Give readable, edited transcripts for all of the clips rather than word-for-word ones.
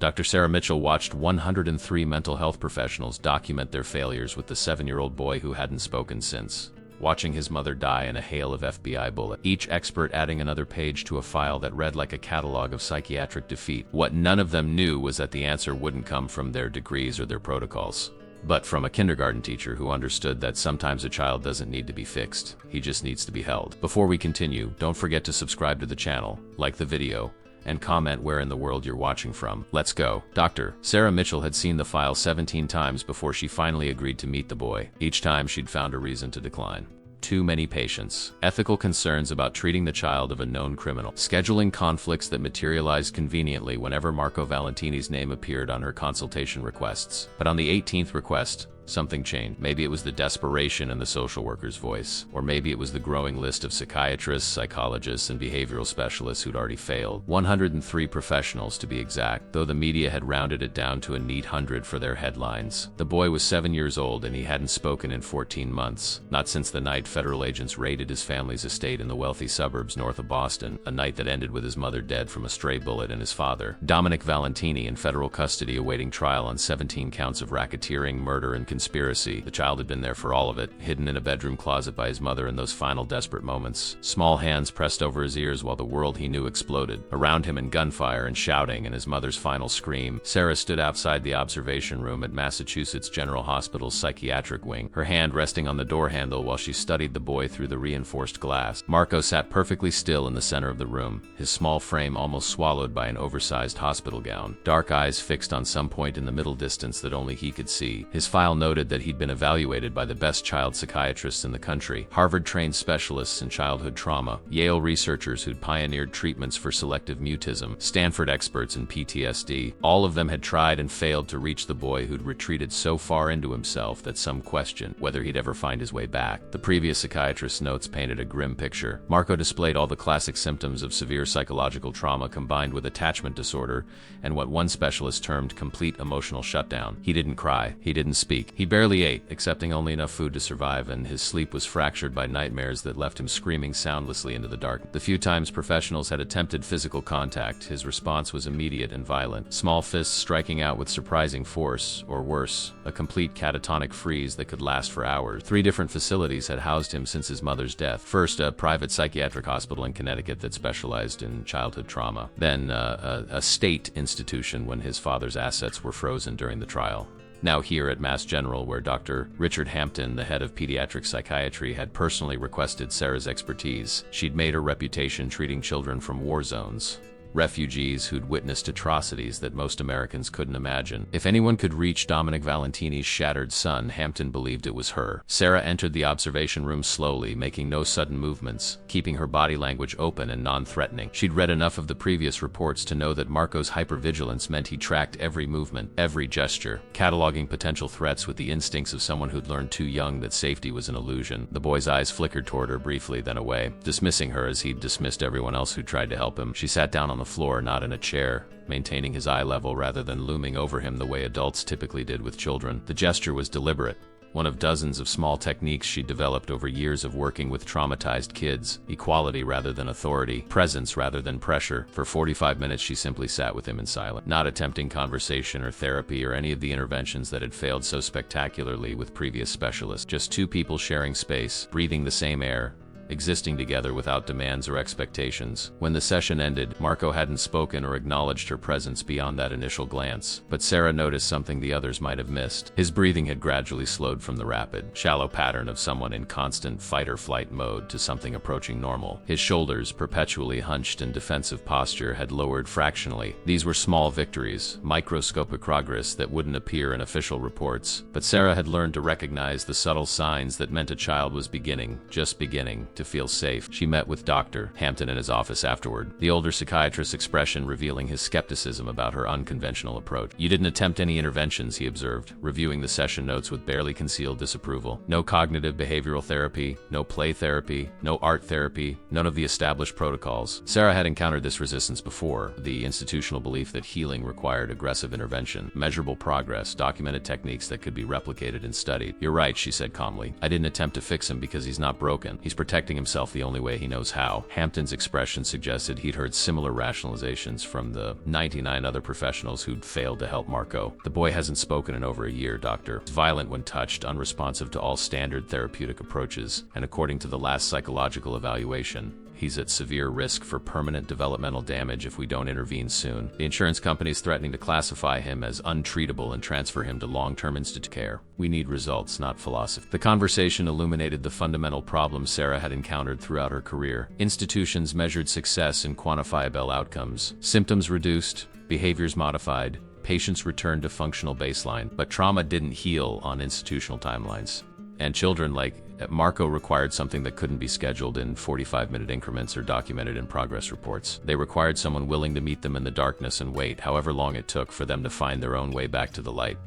Dr. Sarah Mitchell watched 103 mental health professionals document their failures with the 7-year-old boy who hadn't spoken since, watching his mother die in a hail of FBI bullets, each expert adding another page to a file that read like a catalog of psychiatric defeat. What none of them knew was that the answer wouldn't come from their degrees or their protocols, but from a kindergarten teacher who understood that sometimes a child doesn't need to be fixed, he just needs to be held. Before we continue, don't forget to subscribe to the channel, like the video, and comment where in the world you're watching from. Let's go. Dr. Sarah Mitchell had seen the file 17 times before she finally agreed to meet the boy. Each time she'd found a reason to decline. Too many patients, ethical concerns about treating the child of a known criminal, scheduling conflicts that materialized conveniently whenever Marco Valentini's name appeared on her consultation requests. But on the 18th request, something changed. Maybe it was the desperation in the social worker's voice, or maybe it was the growing list of psychiatrists, psychologists, and behavioral specialists who'd already failed. 103 professionals to be exact, though the media had rounded it down to a neat 100 for their headlines. The boy was 7 years old and he hadn't spoken in 14 months, not since the night federal agents raided his family's estate in the wealthy suburbs north of Boston, a night that ended with his mother dead from a stray bullet and his father, Dominic Valentini, in federal custody awaiting trial on 17 counts of racketeering, murder, and conspiracy. The child had been there for all of it, hidden in a bedroom closet by his mother in those final desperate moments. Small hands pressed over his ears while the world he knew exploded. Around him in gunfire and shouting and his mother's final scream, Sarah stood outside the observation room at Massachusetts General Hospital's psychiatric wing, her hand resting on the door handle while she studied the boy through the reinforced glass. Marco sat perfectly still in the center of the room, his small frame almost swallowed by an oversized hospital gown, dark eyes fixed on some point in the middle distance that only he could see. His file noted that he'd been evaluated by the best child psychiatrists in the country, Harvard-trained specialists in childhood trauma, Yale researchers who'd pioneered treatments for selective mutism, Stanford experts in PTSD. All of them had tried and failed to reach the boy who'd retreated so far into himself that some questioned whether he'd ever find his way back. The previous psychiatrist's notes painted a grim picture. Marco displayed all the classic symptoms of severe psychological trauma combined with attachment disorder and what one specialist termed complete emotional shutdown. He didn't cry. He didn't speak. He barely ate, accepting only enough food to survive, and his sleep was fractured by nightmares that left him screaming soundlessly into the dark. The few times professionals had attempted physical contact, his response was immediate and violent. Small fists striking out with surprising force, or worse, a complete catatonic freeze that could last for hours. 3 different facilities had housed him since his mother's death. First, a private psychiatric hospital in Connecticut that specialized in childhood trauma. Then, a state institution when his father's assets were frozen during the trial. Now here at Mass General, where Dr. Richard Hampton, the head of pediatric psychiatry, had personally requested Sarah's expertise. She'd made her reputation treating children from war zones, refugees who'd witnessed atrocities that most Americans couldn't imagine. If anyone could reach Dominic Valentini's shattered son, Hampton believed it was her. Sarah entered the observation room slowly, making no sudden movements, keeping her body language open and non-threatening. She'd read enough of the previous reports to know that Marco's hypervigilance meant he tracked every movement, every gesture, cataloging potential threats with the instincts of someone who'd learned too young that safety was an illusion. The boy's eyes flickered toward her briefly, then away, dismissing her as he'd dismissed everyone else who tried to help him. She sat down on the floor, not in a chair, maintaining his eye level rather than looming over him the way adults typically did with children. The gesture was deliberate, one of dozens of small techniques she'd developed over years of working with traumatized kids. Equality rather than authority, presence rather than pressure. For 45 minutes she simply sat with him in silence, not attempting conversation or therapy or any of the interventions that had failed so spectacularly with previous specialists. Just 2 people sharing space, breathing the same air, existing together without demands or expectations. When the session ended, Marco hadn't spoken or acknowledged her presence beyond that initial glance, but Sarah noticed something the others might have missed. His breathing had gradually slowed from the rapid, shallow pattern of someone in constant fight-or-flight mode to something approaching normal. His shoulders, perpetually hunched in defensive posture, had lowered fractionally. These were small victories, microscopic progress that wouldn't appear in official reports, but Sarah had learned to recognize the subtle signs that meant a child was beginning, just beginning, to feel safe. She met with Dr. Hampton in his office afterward, the older psychiatrist's expression revealing his skepticism about her unconventional approach. "You didn't attempt any interventions," he observed, reviewing the session notes with barely concealed disapproval. "No cognitive behavioral therapy, no play therapy, no art therapy, none of the established protocols." Sarah had encountered this resistance before, the institutional belief that healing required aggressive intervention, measurable progress, documented techniques that could be replicated and studied. "You're right," she said calmly. "I didn't attempt to fix him because he's not broken. He's protected protecting himself the only way he knows how. Hampton's expression suggested he'd heard similar rationalizations from the 99 other professionals who'd failed to help Marco. The boy hasn't spoken in over a year, doctor. He's violent when touched, unresponsive to all standard therapeutic approaches, and according to the last psychological evaluation, he's at severe risk for permanent developmental damage if we don't intervene soon. The insurance company is threatening to classify him as untreatable and transfer him to long-term institute care. We need results, not philosophy. The conversation illuminated the fundamental problems Sarah had encountered throughout her career. Institutions measured success in quantifiable outcomes. Symptoms reduced, behaviors modified, patients returned to functional baseline. But trauma didn't heal on institutional timelines. And children like Marco required something that couldn't be scheduled in 45-minute increments or documented in progress reports. They required someone willing to meet them in the darkness and wait, however long it took for them to find their own way back to the light.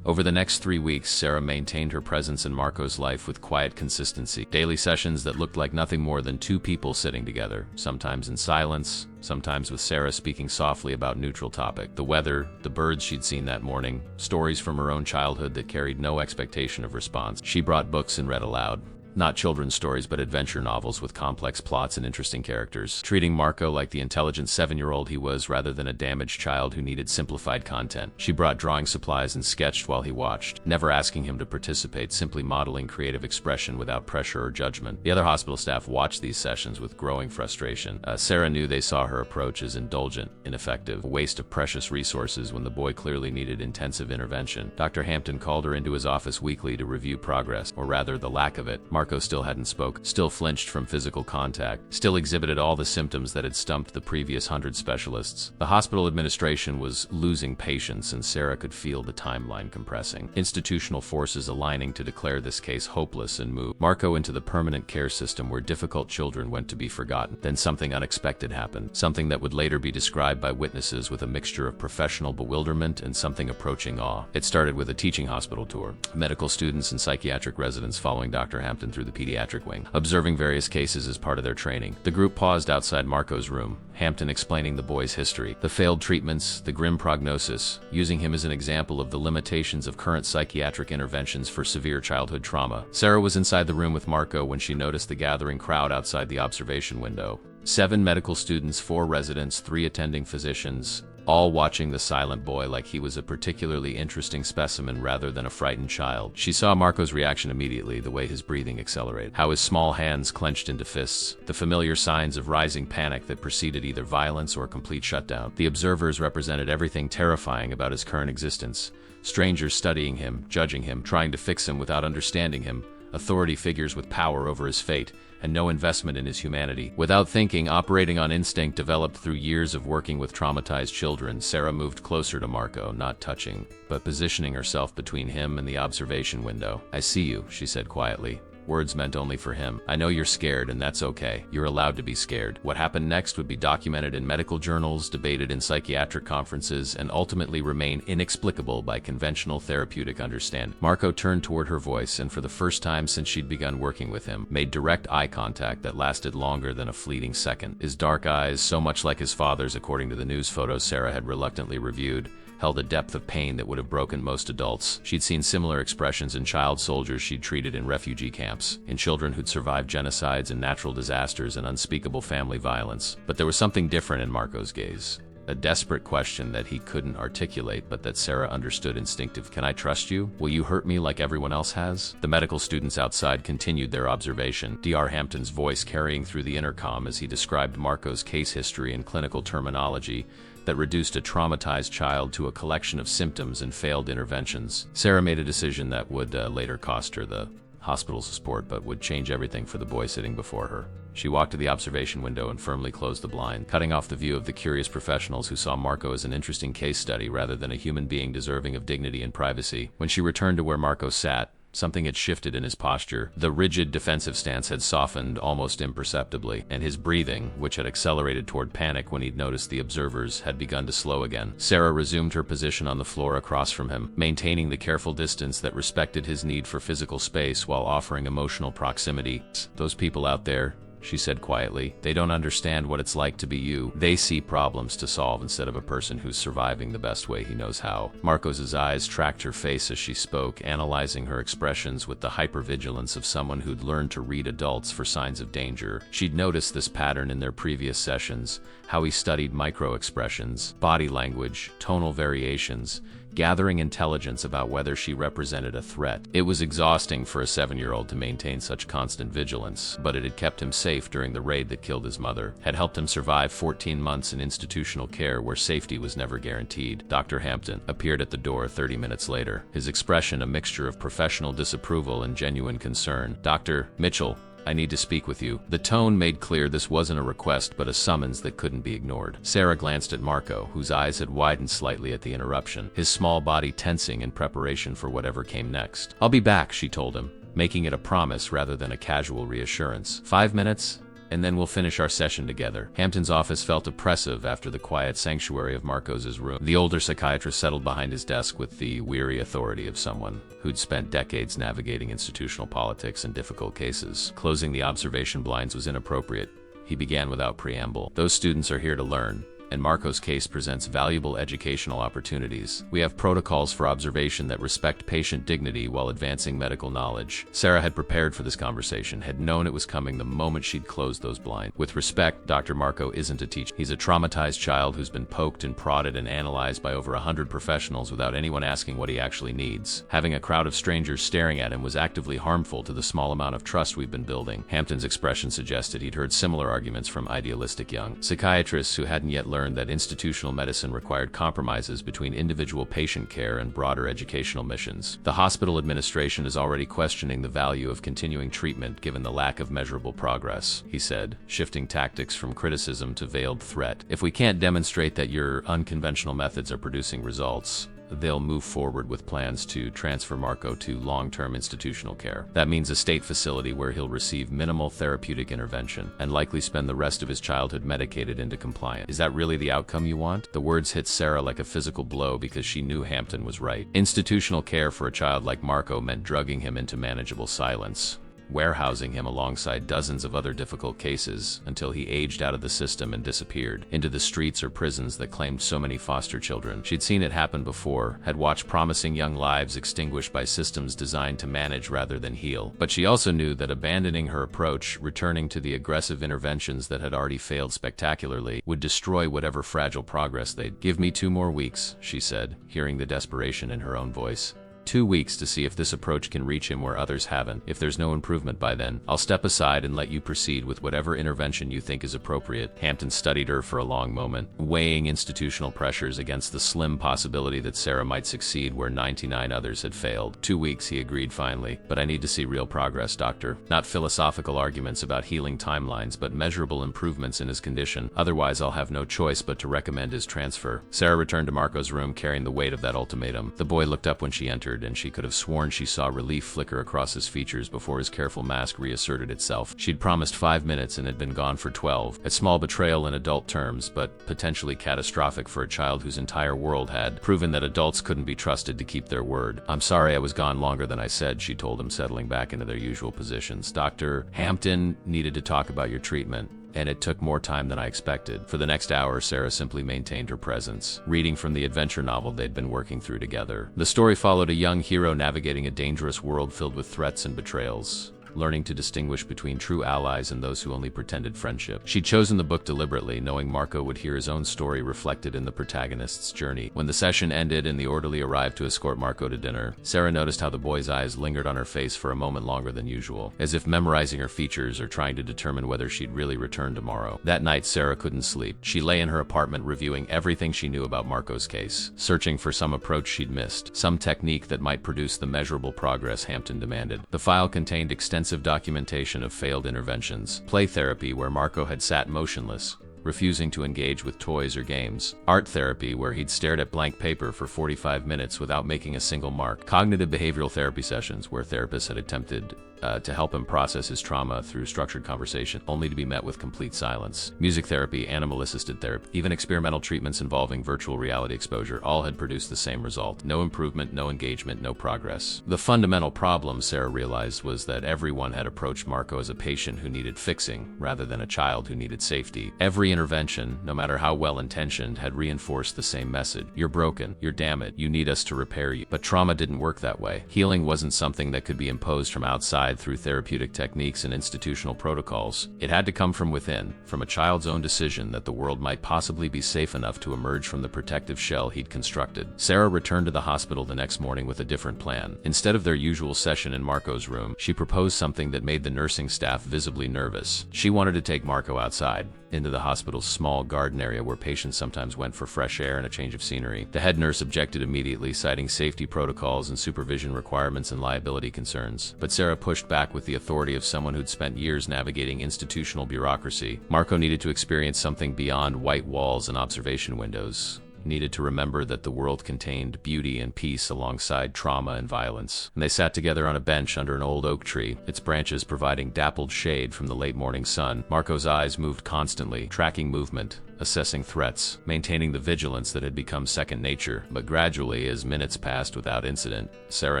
Over the next 3 weeks, Sarah maintained her presence in Marco's life with quiet consistency. Daily sessions that looked like nothing more than two people sitting together, sometimes in silence, sometimes with Sarah speaking softly about neutral topic. The weather, the birds she'd seen that morning, stories from her own childhood that carried no expectation of response. She brought books and read aloud. Not children's stories, but adventure novels with complex plots and interesting characters, treating Marco like the intelligent 7-year-old he was rather than a damaged child who needed simplified content. She brought drawing supplies and sketched while he watched, never asking him to participate, simply modeling creative expression without pressure or judgment. The other hospital staff watched these sessions with growing frustration. Sarah knew they saw her approach as indulgent, ineffective, a waste of precious resources when the boy clearly needed intensive intervention. Dr. Hampton called her into his office weekly to review progress, or rather the lack of it. Marco still hadn't spoken, still flinched from physical contact, still exhibited all the symptoms that had stumped the previous 100 specialists. The hospital administration was losing patience, and Sarah could feel the timeline compressing. Institutional forces aligning to declare this case hopeless and move Marco into the permanent care system where difficult children went to be forgotten. Then something unexpected happened, something that would later be described by witnesses with a mixture of professional bewilderment and something approaching awe. It started with a teaching hospital tour. Medical students and psychiatric residents following Dr. Hampton through the pediatric wing, observing various cases as part of their training. The group paused outside Marco's room, Hampton explaining the boy's history, the failed treatments, the grim prognosis, using him as an example of the limitations of current psychiatric interventions for severe childhood trauma. Sarah was inside the room with Marco when she noticed the gathering crowd outside the observation window. 7 medical students, 4 residents, 3 attending physicians, all watching the silent boy like he was a particularly interesting specimen rather than a frightened child. She saw Marco's reaction immediately, the way his breathing accelerated, how his small hands clenched into fists, the familiar signs of rising panic that preceded either violence or complete shutdown. The observers represented everything terrifying about his current existence. Strangers studying him, judging him, trying to fix him without understanding him, authority figures with power over his fate, and no investment in his humanity. Without thinking, operating on instinct developed through years of working with traumatized children, Sarah moved closer to Marco, not touching, but positioning herself between him and the observation window. "I see you," she said quietly. Words meant only for him. "I know you're scared, and that's okay. You're allowed to be scared." What happened next would be documented in medical journals, debated in psychiatric conferences, and ultimately remain inexplicable by conventional therapeutic understanding. Marco turned toward her voice, and for the first time since she'd begun working with him, made direct eye contact that lasted longer than a fleeting second. His dark eyes, so much like his father's according to the news photos Sarah had reluctantly reviewed, held a depth of pain that would have broken most adults. She'd seen similar expressions in child soldiers she'd treated in refugee camps, in children who'd survived genocides and natural disasters and unspeakable family violence. But there was something different in Marco's gaze. A desperate question that he couldn't articulate, but that Sarah understood instinctive. "Can I trust you? Will you hurt me like everyone else has?" The medical students outside continued their observation, Dr. Hampton's voice carrying through the intercom as he described Marco's case history and clinical terminology that reduced a traumatized child to a collection of symptoms and failed interventions. Sarah made a decision that would later cost her the hospital's support, but would change everything for the boy sitting before her. She walked to the observation window and firmly closed the blind, cutting off the view of the curious professionals who saw Marco as an interesting case study rather than a human being deserving of dignity and privacy. When she returned to where Marco sat, something had shifted in his posture. The rigid defensive stance had softened almost imperceptibly, and his breathing, which had accelerated toward panic when he'd noticed the observers, had begun to slow again. Sarah resumed her position on the floor across from him, maintaining the careful distance that respected his need for physical space while offering emotional proximity. "Those people out there, she said quietly. They don't understand what it's like to be you. They see problems to solve instead of a person who's surviving the best way he knows how. Marcos's eyes tracked her face as she spoke, analyzing her expressions with the hypervigilance of someone who'd learned to read adults for signs of danger. She'd noticed this pattern in their previous sessions, how he studied micro-expressions, body language, tonal variations, gathering intelligence about whether she represented a threat. It was exhausting for a 7-year-old to maintain such constant vigilance, but it had kept him safe during the raid that killed his mother, had helped him survive 14 months in institutional care where safety was never guaranteed. Dr. Hampton appeared at the door 30 minutes later, his expression a mixture of professional disapproval and genuine concern. "Dr. Mitchell, I need to speak with you." The tone made clear this wasn't a request but a summons that couldn't be ignored. Sarah glanced at Marco, whose eyes had widened slightly at the interruption, his small body tensing in preparation for whatever came next. "I'll be back," she told him, making it a promise rather than a casual reassurance. 5 minutes, and then we'll finish our session together." Hampton's office felt oppressive after the quiet sanctuary of Marcos's room. The older psychiatrist settled behind his desk with the weary authority of someone who'd spent decades navigating institutional politics and difficult cases. Closing the observation blinds was inappropriate. He began without preamble. "Those students are here to learn, and Marco's case presents valuable educational opportunities. We have protocols for observation that respect patient dignity while advancing medical knowledge." Sarah had prepared for this conversation, had known it was coming the moment she'd closed those blinds. "With respect, Dr. Marco isn't a teacher. He's a traumatized child who's been poked and prodded and analyzed by over 100 professionals without anyone asking what he actually needs. Having a crowd of strangers staring at him was actively harmful to the small amount of trust we've been building." Hampton's expression suggested he'd heard similar arguments from idealistic young psychiatrists who hadn't yet learned that institutional medicine required compromises between individual patient care and broader educational missions. "The hospital administration is already questioning the value of continuing treatment given the lack of measurable progress," he said, shifting tactics from criticism to veiled threat. "If we can't demonstrate that your unconventional methods are producing results, they'll move forward with plans to transfer Marco to long-term institutional care. That means a state facility where he'll receive minimal therapeutic intervention and likely spend the rest of his childhood medicated into compliance. Is that really the outcome you want?" The words hit Sarah like a physical blow because she knew Hampton was right. Institutional care for a child like Marco meant drugging him into manageable silence, warehousing him alongside dozens of other difficult cases until he aged out of the system and disappeared into the streets or prisons that claimed so many foster children. She'd seen it happen before, had watched promising young lives extinguished by systems designed to manage rather than heal. But she also knew that abandoning her approach, returning to the aggressive interventions that had already failed spectacularly, would destroy whatever fragile progress they'd. "Give me 2 more weeks, she said, hearing the desperation in her own voice. 2 weeks to see if this approach can reach him where others haven't. If there's no improvement by then, I'll step aside and let you proceed with whatever intervention you think is appropriate." Hampton studied her for a long moment, weighing institutional pressures against the slim possibility that Sarah might succeed where 99 others had failed. 2 weeks, he agreed finally. "But I need to see real progress, doctor. Not philosophical arguments about healing timelines, but measurable improvements in his condition. Otherwise, I'll have no choice but to recommend his transfer." Sarah returned to Marco's room carrying the weight of that ultimatum. The boy looked up when she entered, and she could have sworn she saw relief flicker across his features before his careful mask reasserted itself. She'd promised 5 minutes and had been gone for 12. A small betrayal in adult terms, but potentially catastrophic for a child whose entire world had proven that adults couldn't be trusted to keep their word. "I'm sorry I was gone longer than I said," she told him, settling back into their usual positions. "Dr. Hampton needed to talk about your treatment, and it took more time than I expected." For the next hour, Sarah simply maintained her presence, reading from the adventure novel they'd been working through together. The story followed a young hero navigating a dangerous world filled with threats and betrayals, learning to distinguish between true allies and those who only pretended friendship. She'd chosen the book deliberately, knowing Marco would hear his own story reflected in the protagonist's journey. When the session ended and the orderly arrived to escort Marco to dinner, Sarah noticed how the boy's eyes lingered on her face for a moment longer than usual, as if memorizing her features or trying to determine whether she'd really return tomorrow. That night, Sarah couldn't sleep. She lay in her apartment reviewing everything she knew about Marco's case, searching for some approach she'd missed, some technique that might produce the measurable progress Hampton demanded. The file contained extensive documentation of failed interventions, play therapy where Marco had sat motionless, refusing to engage with toys or games, art therapy where he'd stared at blank paper for 45 minutes without making a single mark, cognitive behavioral therapy sessions where therapists had attempted to help him process his trauma through structured conversation, only to be met with complete silence. Music therapy, animal-assisted therapy, even experimental treatments involving virtual reality exposure, all had produced the same result. No improvement, no engagement, no progress. The fundamental problem, Sarah realized, was that everyone had approached Marco as a patient who needed fixing, rather than a child who needed safety. Every intervention, no matter how well-intentioned, had reinforced the same message. You're broken, you're damaged, you need us to repair you. But trauma didn't work that way. Healing wasn't something that could be imposed from outside through therapeutic techniques and institutional protocols. It had to come from within, from a child's own decision that the world might possibly be safe enough to emerge from the protective shell he'd constructed. Sarah returned to the hospital the next morning with a different plan. Instead of their usual session in Marco's room, she proposed something that made the nursing staff visibly nervous. She wanted to take Marco outside, into the hospital's small garden area where patients sometimes went for fresh air and a change of scenery. The head nurse objected immediately, citing safety protocols and supervision requirements and liability concerns. But Sarah pushed back with the authority of someone who'd spent years navigating institutional bureaucracy. Marco needed to experience something beyond white walls and observation windows. Needed to remember that the world contained beauty and peace alongside trauma and violence. And they sat together on a bench under an old oak tree, its branches providing dappled shade from the late morning sun. Marco's eyes moved constantly, tracking movement, assessing threats, maintaining the vigilance that had become second nature. But gradually, as minutes passed without incident, Sarah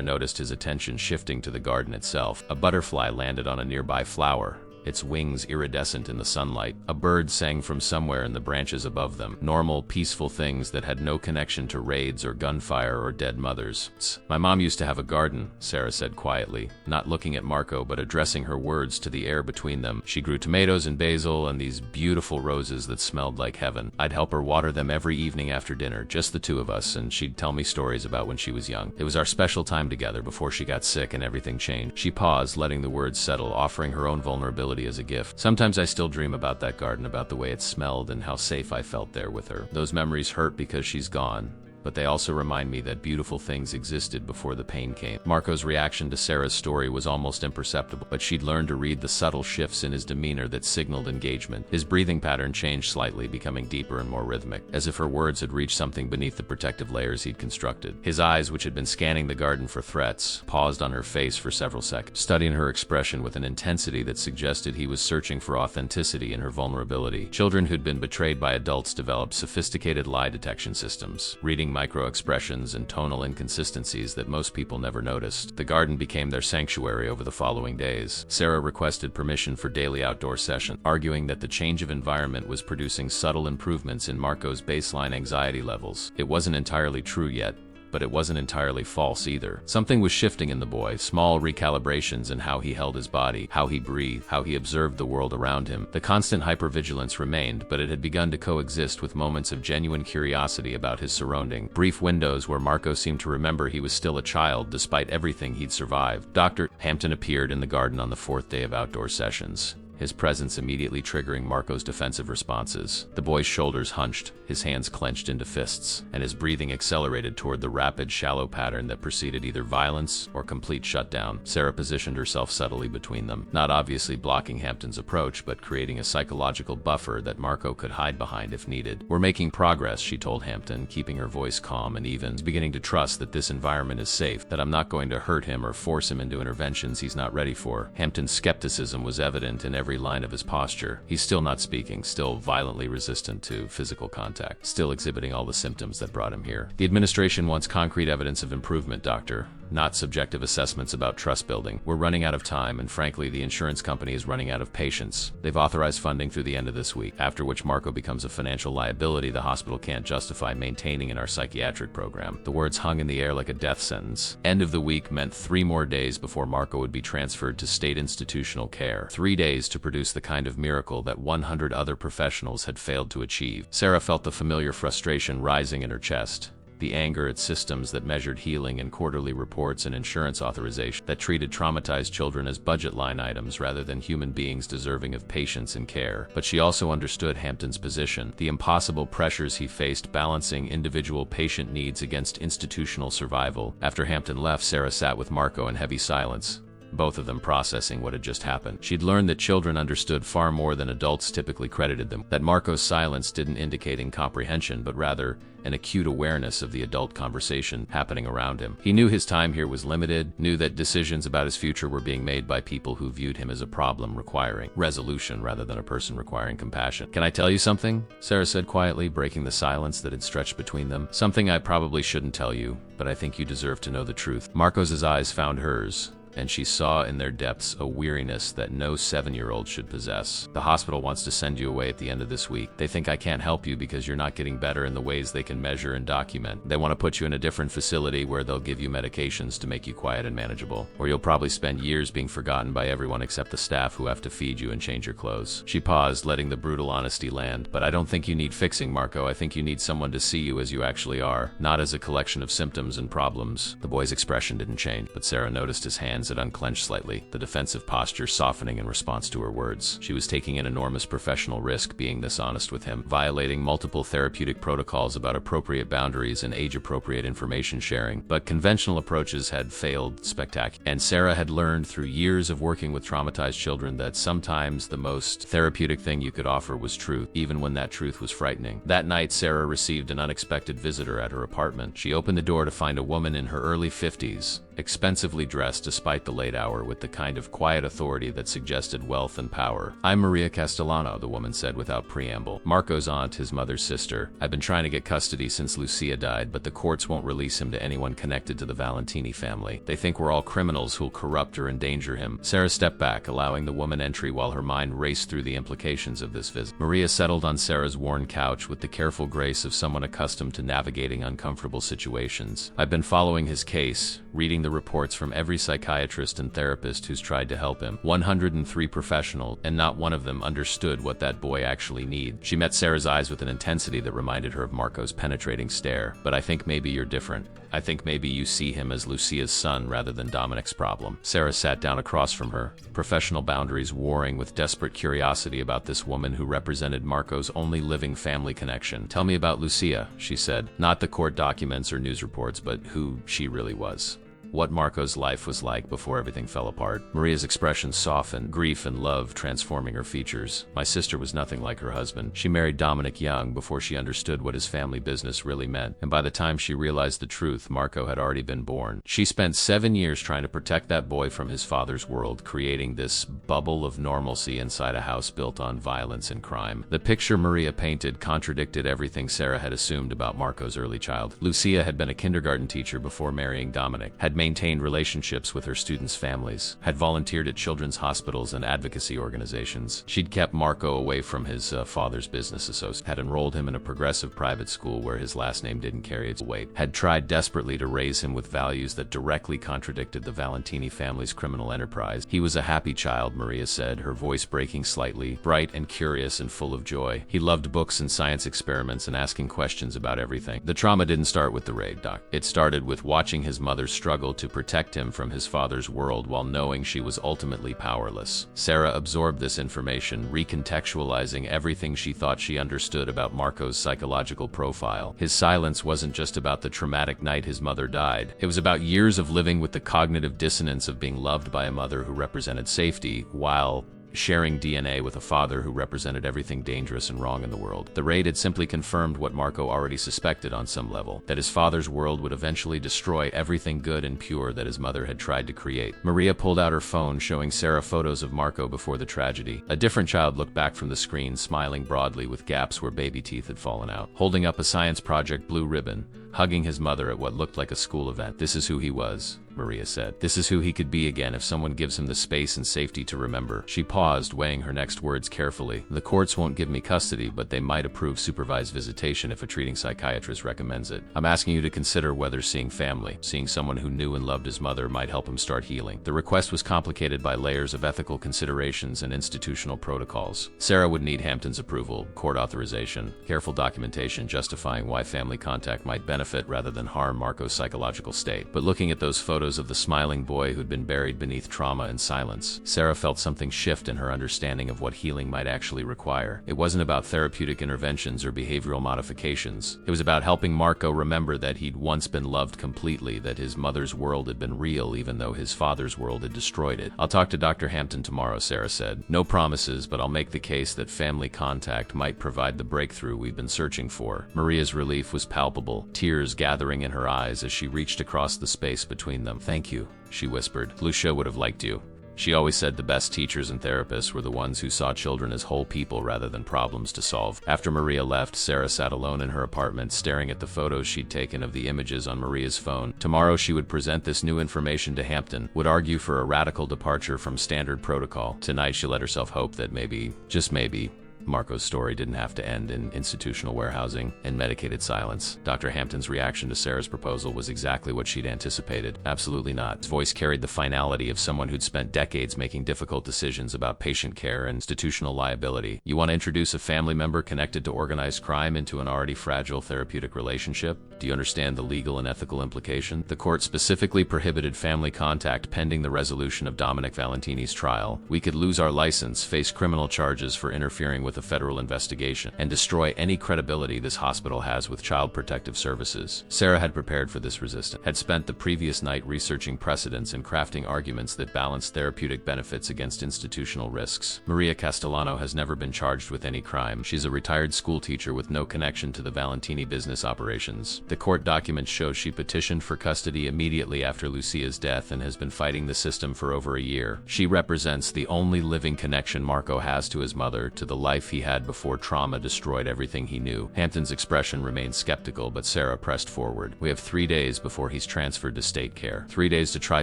noticed his attention shifting to the garden itself. A butterfly landed on a nearby flower, its wings iridescent in the sunlight. A bird sang from somewhere in the branches above them. Normal, peaceful things that had no connection to raids or gunfire or dead mothers. My mom used to have a garden, Sarah said quietly, not looking at Marco but addressing her words to the air between them. She grew tomatoes and basil and these beautiful roses that smelled like heaven. I'd help her water them every evening after dinner, just the two of us, and she'd tell me stories about when she was young. It was our special time together before she got sick and everything changed. She paused, letting the words settle, offering her own vulnerability as a gift. Sometimes I still dream about that garden, about the way it smelled and how safe I felt there with her. Those memories hurt because she's gone, but they also remind me that beautiful things existed before the pain came. Marco's reaction to Sarah's story was almost imperceptible, but she'd learned to read the subtle shifts in his demeanor that signaled engagement. His breathing pattern changed slightly, becoming deeper and more rhythmic, as if her words had reached something beneath the protective layers he'd constructed. His eyes, which had been scanning the garden for threats, paused on her face for several seconds, studying her expression with an intensity that suggested he was searching for authenticity in her vulnerability. Children who'd been betrayed by adults developed sophisticated lie detection systems, reading micro-expressions and tonal inconsistencies that most people never noticed. The garden became their sanctuary over the following days. Sarah requested permission for daily outdoor sessions, arguing that the change of environment was producing subtle improvements in Marco's baseline anxiety levels. It wasn't entirely true yet, but it wasn't entirely false either. Something was shifting in the boy, small recalibrations in how he held his body, how he breathed, how he observed the world around him. The constant hypervigilance remained, but it had begun to coexist with moments of genuine curiosity about his surrounding. Brief windows where Marco seemed to remember he was still a child despite everything he'd survived. Dr. Hampton appeared in the garden on the fourth day of outdoor sessions, his presence immediately triggering Marco's defensive responses. The boy's shoulders hunched, his hands clenched into fists, and his breathing accelerated toward the rapid, shallow pattern that preceded either violence or complete shutdown. Sarah positioned herself subtly between them, not obviously blocking Hampton's approach, but creating a psychological buffer that Marco could hide behind if needed. "We're making progress," she told Hampton, keeping her voice calm and even, beginning to trust that this environment is safe, that I'm not going to hurt him or force him into interventions he's not ready for. Hampton's skepticism was evident in every line of his posture. He's still not speaking, still violently resistant to physical contact, still exhibiting all the symptoms that brought him here. "The administration wants concrete evidence of improvement, doctor, not subjective assessments about trust building. We're running out of time, and frankly, the insurance company is running out of patience. They've authorized funding through the end of this week, after which Marco becomes a financial liability the hospital can't justify maintaining in our psychiatric program." The words hung in the air like a death sentence. End of the week meant 3 more days before Marco would be transferred to state institutional care. 3 days to produce the kind of miracle that 100 other professionals had failed to achieve. Sarah felt the familiar frustration rising in her chest. The anger at systems that measured healing and quarterly reports and insurance authorization, that treated traumatized children as budget line items rather than human beings deserving of patience and care. But she also understood Hampton's position, the impossible pressures he faced balancing individual patient needs against institutional survival. After Hampton left, Sarah sat with Marco in heavy silence. both of them processing what had just happened. She'd learned that children understood far more than adults typically credited them, that Marco's silence didn't indicate incomprehension, but rather an acute awareness of the adult conversation happening around him. He knew his time here was limited, knew that decisions about his future were being made by people who viewed him as a problem requiring resolution rather than a person requiring compassion. "Can I tell you something?" Sarah said quietly, breaking the silence that had stretched between them. "Something I probably shouldn't tell you, but I think you deserve to know the truth." Marco's eyes found hers, and she saw in their depths a weariness that no 7-year-old should possess. "The hospital wants to send you away at the end of this week. They think I can't help you because you're not getting better in the ways they can measure and document. They want to put you in a different facility where they'll give you medications to make you quiet and manageable, or you'll probably spend years being forgotten by everyone except the staff who have to feed you and change your clothes." She paused, letting the brutal honesty land. "But I don't think you need fixing, Marco. I think you need someone to see you as you actually are, not as a collection of symptoms and problems." The boy's expression didn't change, but Sarah noticed his hands had unclenched slightly, the defensive posture softening in response to her words. She was taking an enormous professional risk being this honest with him, violating multiple therapeutic protocols about appropriate boundaries and age-appropriate information sharing, but conventional approaches had failed spectacularly. And Sarah had learned through years of working with traumatized children that sometimes the most therapeutic thing you could offer was truth, even when that truth was frightening. That night, Sarah received an unexpected visitor at her apartment. She opened the door to find a woman in her early 50s, expensively dressed despite the late hour, with the kind of quiet authority that suggested wealth and power. "I'm Maria Castellano," the woman said without preamble. "Marco's aunt, his mother's sister. I've been trying to get custody since Lucia died, but the courts won't release him to anyone connected to the Valentini family. They think we're all criminals who'll corrupt or endanger him." Sarah stepped back, allowing the woman entry while her mind raced through the implications of this visit. Maria settled on Sarah's worn couch with the careful grace of someone accustomed to navigating uncomfortable situations. "I've been following his case, reading the reports from every psychiatrist and therapist who's tried to help him. 103 professionals, and not one of them understood what that boy actually needs." She met Sarah's eyes with an intensity that reminded her of Marco's penetrating stare. "But I think maybe you're different. I think maybe you see him as Lucia's son rather than Dominic's problem." Sarah sat down across from her, professional boundaries warring with desperate curiosity about this woman who represented Marco's only living family connection. "Tell me about Lucia," she said. "Not the court documents or news reports, but who she really was. What Marco's life was like before everything fell apart." Maria's expression softened, grief and love transforming her features. "My sister was nothing like her husband. She married Dominic young before she understood what his family business really meant, and by the time she realized the truth, Marco had already been born. She spent 7 years trying to protect that boy from his father's world, creating this bubble of normalcy inside a house built on violence and crime." The picture Maria painted contradicted everything Sarah had assumed about Marco's early childhood. Lucia had been a kindergarten teacher before marrying Dominic, had maintained relationships with her students' families, had volunteered at children's hospitals and advocacy organizations. She'd kept Marco away from his father's business associate, had enrolled him in a progressive private school where his last name didn't carry its weight, had tried desperately to raise him with values that directly contradicted the Valentini family's criminal enterprise. "He was a happy child," Maria said, her voice breaking slightly, bright and curious and full of joy. "He loved books and science experiments and asking questions about everything." The trauma didn't start with the raid, Doc. It started with watching his mother struggle to protect him from his father's world while knowing she was ultimately powerless. Sarah absorbed this information, recontextualizing everything she thought she understood about Marco's psychological profile. His silence wasn't just about the traumatic night his mother died. It was about years of living with the cognitive dissonance of being loved by a mother who represented safety, while sharing DNA with a father who represented everything dangerous and wrong in the world. The raid had simply confirmed what Marco already suspected on some level, that his father's world would eventually destroy everything good and pure that his mother had tried to create. Maria pulled out her phone, showing Sarah photos of Marco before the tragedy. A different child looked back from the screen, smiling broadly with gaps where baby teeth had fallen out, holding up a science project blue ribbon, hugging his mother at what looked like a school event. "This is who he was," Maria said. "This is who he could be again if someone gives him the space and safety to remember." She paused, weighing her next words carefully. "The courts won't give me custody, but they might approve supervised visitation if a treating psychiatrist recommends it. I'm asking you to consider whether seeing family, seeing someone who knew and loved his mother, might help him start healing." The request was complicated by layers of ethical considerations and institutional protocols. Sarah would need Hampton's approval, court authorization, careful documentation justifying why family contact might benefit benefit rather than harm Marco's psychological state. But looking at those photos of the smiling boy who'd been buried beneath trauma and silence, Sarah felt something shift in her understanding of what healing might actually require. It wasn't about therapeutic interventions or behavioral modifications. It was about helping Marco remember that he'd once been loved completely, that his mother's world had been real even though his father's world had destroyed it. "I'll talk to Dr. Hampton tomorrow," Sarah said. "No promises, but I'll make the case that family contact might provide the breakthrough we've been searching for." Maria's relief was palpable, tears gathering in her eyes as she reached across the space between them. "Thank you," she whispered. "Lucia would have liked you. She always said the best teachers and therapists were the ones who saw children as whole people rather than problems to solve." After Maria left, Sarah sat alone in her apartment, staring at the photos she'd taken of the images on Maria's phone. Tomorrow she would present this new information to Hampton, would argue for a radical departure from standard protocol. Tonight she let herself hope that maybe, just maybe, Marco's story didn't have to end in institutional warehousing and medicated silence. Dr. Hampton's reaction to Sarah's proposal was exactly what she'd anticipated. Absolutely not. His voice carried the finality of someone who'd spent decades making difficult decisions about patient care and institutional liability. "You want to introduce a family member connected to organized crime into an already fragile therapeutic relationship? Do you understand the legal and ethical implication? The court specifically prohibited family contact pending the resolution of Dominic Valentini's trial. We could lose our license, face criminal charges for interfering with a federal investigation, and destroy any credibility this hospital has with child protective services." Sarah had prepared for this resistance, had spent the previous night researching precedents and crafting arguments that balanced therapeutic benefits against institutional risks. Maria Castellano has never been charged with any crime. She's a retired school teacher with no connection to the Valentini business operations. The court documents show she petitioned for custody immediately after Lucia's death and has been fighting the system for over a year. She represents the only living connection Marco has to his mother, to the life he had before trauma destroyed everything he knew. Hampton's expression remained skeptical, but Sarah pressed forward. "We have 3 days before he's transferred to state care. 3 days to try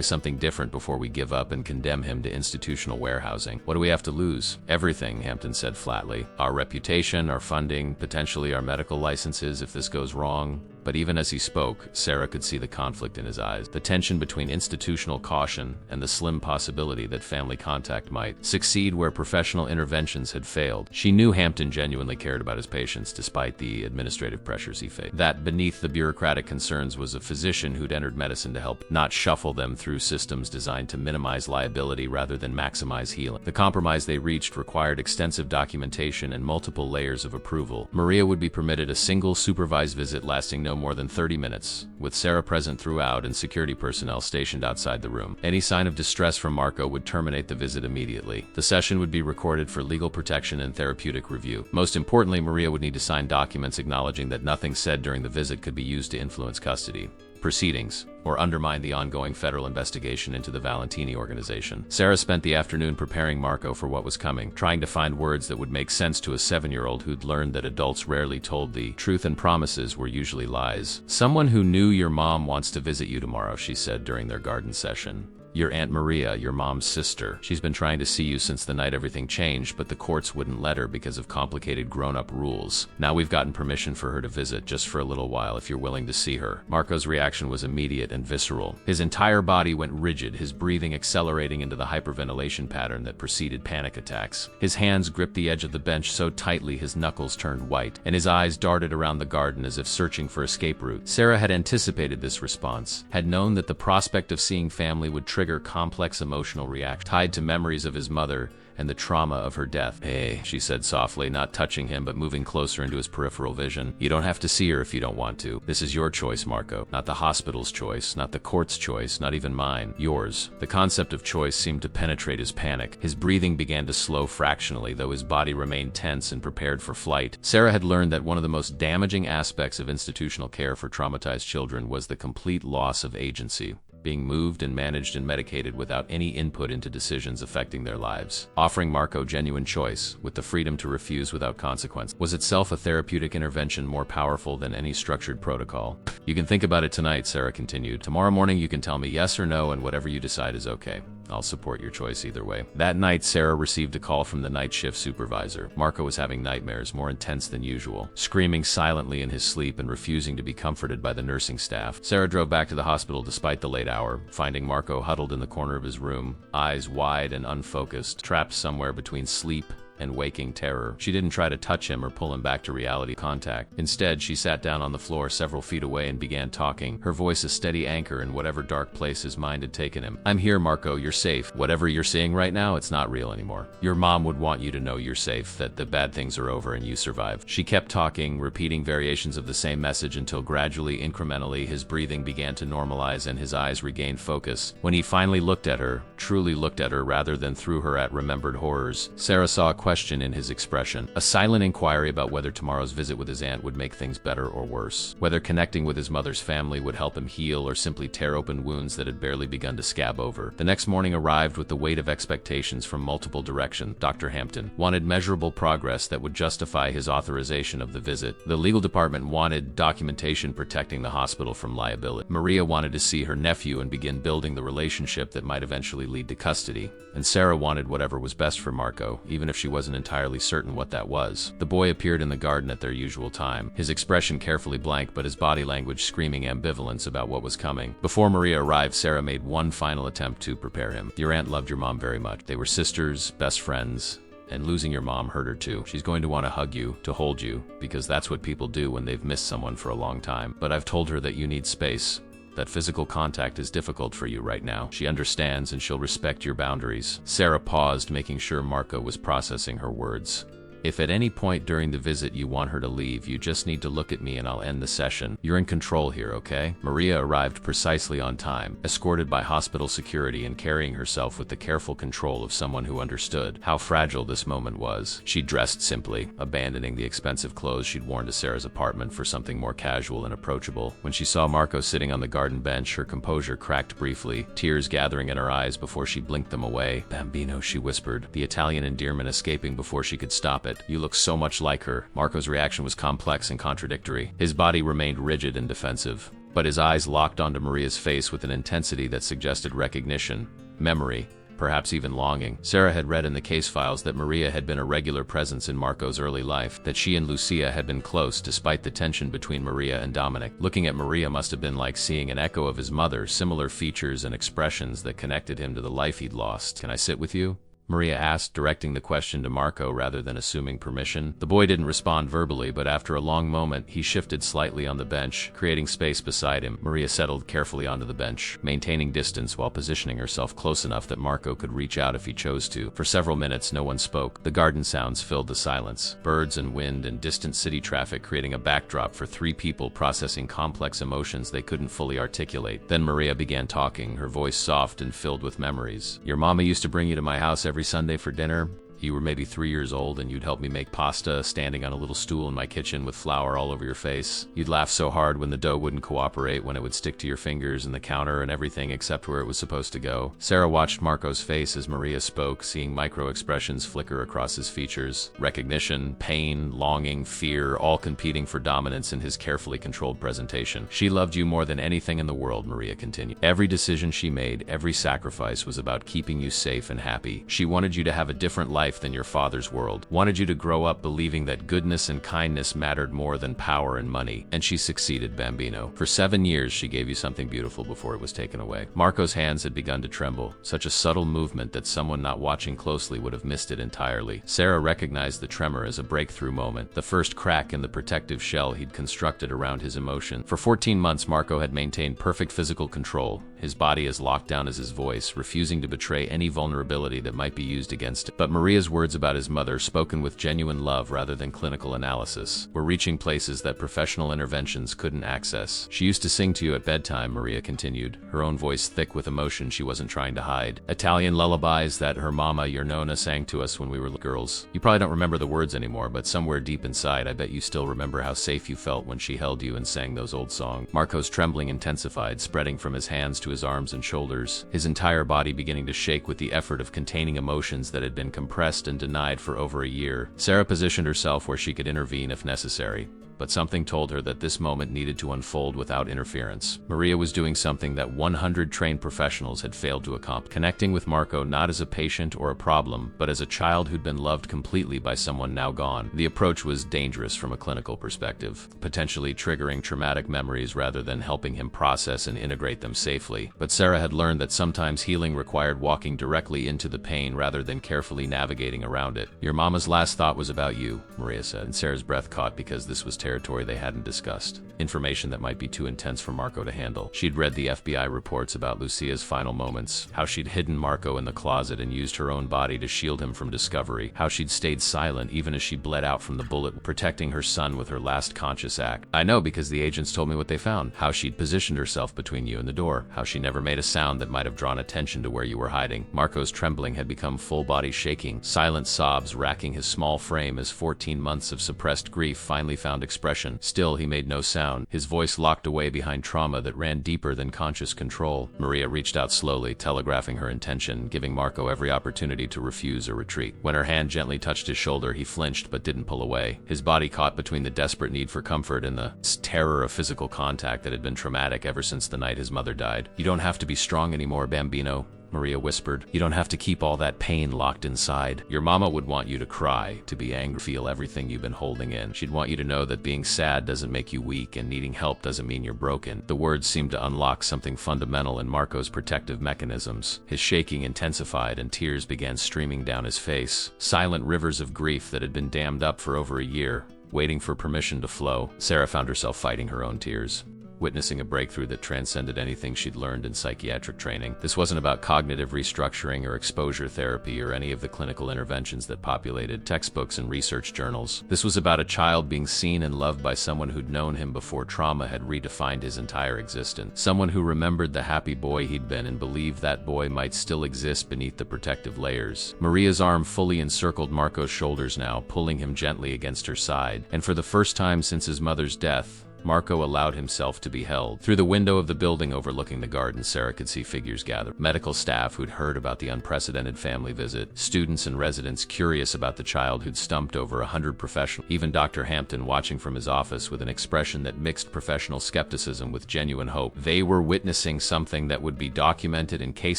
something different before we give up and condemn him to institutional warehousing. What do we have to lose?" "Everything," Hampton said flatly. "Our reputation, our funding, potentially our medical licenses if this goes wrong." But even as he spoke, Sarah could see the conflict in his eyes, the tension between institutional caution and the slim possibility that family contact might succeed where professional interventions had failed. She knew Hampton genuinely cared about his patients despite the administrative pressures he faced. That beneath the bureaucratic concerns was a physician who'd entered medicine to help, not shuffle them through systems designed to minimize liability rather than maximize healing. The compromise they reached required extensive documentation and multiple layers of approval. Maria would be permitted a single supervised visit lasting no more than 30 minutes, with Sarah present throughout and security personnel stationed outside the room. Any sign of distress from Marco would terminate the visit immediately. The session would be recorded for legal protection and therapeutic review. Most importantly, Maria would need to sign documents acknowledging that nothing said during the visit could be used to influence custody proceedings or undermine the ongoing federal investigation into the Valentini organization. Sarah spent the afternoon preparing Marco for what was coming, trying to find words that would make sense to a 7-year-old who'd learned that adults rarely told the truth and promises were usually lies. "Someone who knew your mom wants to visit you tomorrow," she said during their garden session. "Your Aunt Maria, your mom's sister. She's been trying to see you since the night everything changed, but the courts wouldn't let her because of complicated grown-up rules. Now we've gotten permission for her to visit just for a little while if you're willing to see her." Marco's reaction was immediate and visceral. His entire body went rigid, his breathing accelerating into the hyperventilation pattern that preceded panic attacks. His hands gripped the edge of the bench so tightly his knuckles turned white, and his eyes darted around the garden as if searching for escape routes. Sarah had anticipated this response, had known that the prospect of seeing family would trigger complex emotional reactions tied to memories of his mother and the trauma of her death. "Hey," she said softly, not touching him but moving closer into his peripheral vision. "You don't have to see her if you don't want to. This is your choice, Marco. Not the hospital's choice, not the court's choice, not even mine. Yours." The concept of choice seemed to penetrate his panic. His breathing began to slow fractionally, though his body remained tense and prepared for flight. Sarah had learned that one of the most damaging aspects of institutional care for traumatized children was the complete loss of agency, being moved and managed and medicated without any input into decisions affecting their lives. Offering Marco genuine choice, with the freedom to refuse without consequence, was itself a therapeutic intervention more powerful than any structured protocol. "You can think about it tonight," Sarah continued. "Tomorrow morning you can tell me yes or no, and whatever you decide is okay. I'll support your choice either way." That night, Sarah received a call from the night shift supervisor. Marco was having nightmares, more intense than usual, screaming silently in his sleep and refusing to be comforted by the nursing staff. Sarah drove back to the hospital despite the late hour, finding Marco huddled in the corner of his room, eyes wide and unfocused, trapped somewhere between sleep and waking terror. She didn't try to touch him or pull him back to reality contact. Instead, she sat down on the floor several feet away and began talking, her voice a steady anchor in whatever dark place his mind had taken him. "I'm here, Marco, you're safe. Whatever you're seeing right now, it's not real anymore. Your mom would want you to know you're safe, that the bad things are over and you survived." She kept talking, repeating variations of the same message until gradually, incrementally, his breathing began to normalize and his eyes regained focus. When he finally looked at her, truly looked at her rather than threw her at remembered horrors, Sarah saw a question in his expression, a silent inquiry about whether tomorrow's visit with his aunt would make things better or worse, whether connecting with his mother's family would help him heal or simply tear open wounds that had barely begun to scab over. The next morning arrived with the weight of expectations from multiple directions. Dr. Hampton wanted measurable progress that would justify his authorization of the visit. The legal department wanted documentation protecting the hospital from liability. Maria wanted to see her nephew and begin building the relationship that might eventually lead to custody. And Sarah wanted whatever was best for Marco, even if she wasn't entirely certain what that was. The boy appeared in the garden at their usual time, his expression carefully blank but his body language screaming ambivalence about what was coming. Before Maria arrived, Sarah made one final attempt to prepare him. "Your aunt loved your mom very much. They were sisters, best friends. And losing your mom hurt her too. She's going to want to hug you, to hold you, because that's what people do when they've missed someone for a long time. But I've told her that you need space, that physical contact is difficult for you right now. She understands and she'll respect your boundaries." Sarah paused, making sure Marco was processing her words. "If at any point during the visit you want her to leave, you just need to look at me and I'll end the session. You're in control here, okay?" Maria arrived precisely on time, escorted by hospital security and carrying herself with the careful control of someone who understood how fragile this moment was. She dressed simply, abandoning the expensive clothes she'd worn to Sarah's apartment for something more casual and approachable. When she saw Marco sitting on the garden bench, her composure cracked briefly, tears gathering in her eyes before she blinked them away. "Bambino," she whispered, the Italian endearment escaping before she could stop it. "You look so much like her." Marco's reaction was complex and contradictory. His body remained rigid and defensive, but his eyes locked onto Maria's face with an intensity that suggested recognition, memory, perhaps even longing. Sarah had read in the case files that Maria had been a regular presence in Marco's early life, that she and Lucia had been close despite the tension between Maria and Dominic. Looking at Maria must have been like seeing an echo of his mother, similar features and expressions that connected him to the life he'd lost. "Can I sit with you?" Maria asked, directing the question to Marco rather than assuming permission. The boy didn't respond verbally, but after a long moment, he shifted slightly on the bench, creating space beside him. Maria settled carefully onto the bench, maintaining distance while positioning herself close enough that Marco could reach out if he chose to. For several minutes, no one spoke. The garden sounds filled the silence, birds and wind and distant city traffic creating a backdrop for three people processing complex emotions they couldn't fully articulate. Then Maria began talking, her voice soft and filled with memories. "Your mama used to bring you to my house every Sunday for dinner. You were maybe 3 years old and you'd help me make pasta, standing on a little stool in my kitchen with flour all over your face. You'd laugh so hard when the dough wouldn't cooperate, when it would stick to your fingers and the counter and everything except where it was supposed to go." Sarah watched Marco's face as Maria spoke, seeing micro-expressions flicker across his features. Recognition, pain, longing, fear, all competing for dominance in his carefully controlled presentation. "She loved you more than anything in the world," Maria continued. "Every decision she made, every sacrifice was about keeping you safe and happy. She wanted you to have a different life than your father's world, wanted you to grow up believing that goodness and kindness mattered more than power and money. And she succeeded, Bambino. For 7 years, she gave you something beautiful before it was taken away." Marco's hands had begun to tremble, such a subtle movement that someone not watching closely would have missed it entirely. Sarah recognized the tremor as a breakthrough moment, the first crack in the protective shell he'd constructed around his emotion. For 14 months, Marco had maintained perfect physical control, his body as locked down as his voice, refusing to betray any vulnerability that might be used against him. But Maria's words about his mother, spoken with genuine love rather than clinical analysis, were reaching places that professional interventions couldn't access. "She used to sing to you at bedtime," Maria continued, her own voice thick with emotion she wasn't trying to hide. "Italian lullabies that her mama, your nonna, sang to us when we were girls. You probably don't remember the words anymore, but somewhere deep inside, I bet you still remember how safe you felt when she held you and sang those old songs." Marco's trembling intensified, spreading from his hands to his arms and shoulders, his entire body beginning to shake with the effort of containing emotions that had been compressed and denied for over a year. Sarah positioned herself where she could intervene if necessary. but something told her that this moment needed to unfold without interference. Maria was doing something that 100 trained professionals had failed to accomplish, connecting with Marco not as a patient or a problem, but as a child who'd been loved completely by someone now gone. The approach was dangerous from a clinical perspective, potentially triggering traumatic memories rather than helping him process and integrate them safely. But Sarah had learned that sometimes healing required walking directly into the pain rather than carefully navigating around it. "Your mama's last thought was about you," Maria said, and Sarah's breath caught because this was territory they hadn't discussed. Information that might be too intense for Marco to handle. She'd read the FBI reports about Lucia's final moments, how she'd hidden Marco in the closet and used her own body to shield him from discovery, how she'd stayed silent even as she bled out from the bullet, protecting her son with her last conscious act. "I know because the agents told me what they found. How she'd positioned herself between you and the door, how she never made a sound that might have drawn attention to where you were hiding." Marco's trembling had become full-body shaking, silent sobs racking his small frame as 14 months of suppressed grief finally found expression. Still, he made no sound, his voice locked away behind trauma that ran deeper than conscious control. Maria reached out slowly, telegraphing her intention, giving Marco every opportunity to refuse or retreat. When her hand gently touched his shoulder, he flinched but didn't pull away. His body caught between the desperate need for comfort and the terror of physical contact that had been traumatic ever since the night his mother died. "You don't have to be strong anymore, Bambino," Maria whispered. "You don't have to keep all that pain locked inside. Your mama would want you to cry, to be angry, feel everything you've been holding in. She'd want you to know that being sad doesn't make you weak and needing help doesn't mean you're broken." The words seemed to unlock something fundamental in Marco's protective mechanisms. His shaking intensified and tears began streaming down his face. Silent rivers of grief that had been dammed up for over a year, waiting for permission to flow. Sarah found herself fighting her own tears, witnessing a breakthrough that transcended anything she'd learned in psychiatric training. This wasn't about cognitive restructuring or exposure therapy or any of the clinical interventions that populated textbooks and research journals. This was about a child being seen and loved by someone who'd known him before trauma had redefined his entire existence. Someone who remembered the happy boy he'd been and believed that boy might still exist beneath the protective layers. Maria's arm fully encircled Marco's shoulders now, pulling him gently against her side. And for the first time since his mother's death, Marco allowed himself to be held. Through the window of the building overlooking the garden, Sarah could see figures gather. Medical staff who'd heard about the unprecedented family visit, students and residents curious about the child who'd stumped over 100 professionals, even Dr. Hampton watching from his office with an expression that mixed professional skepticism with genuine hope. They were witnessing something that would be documented in case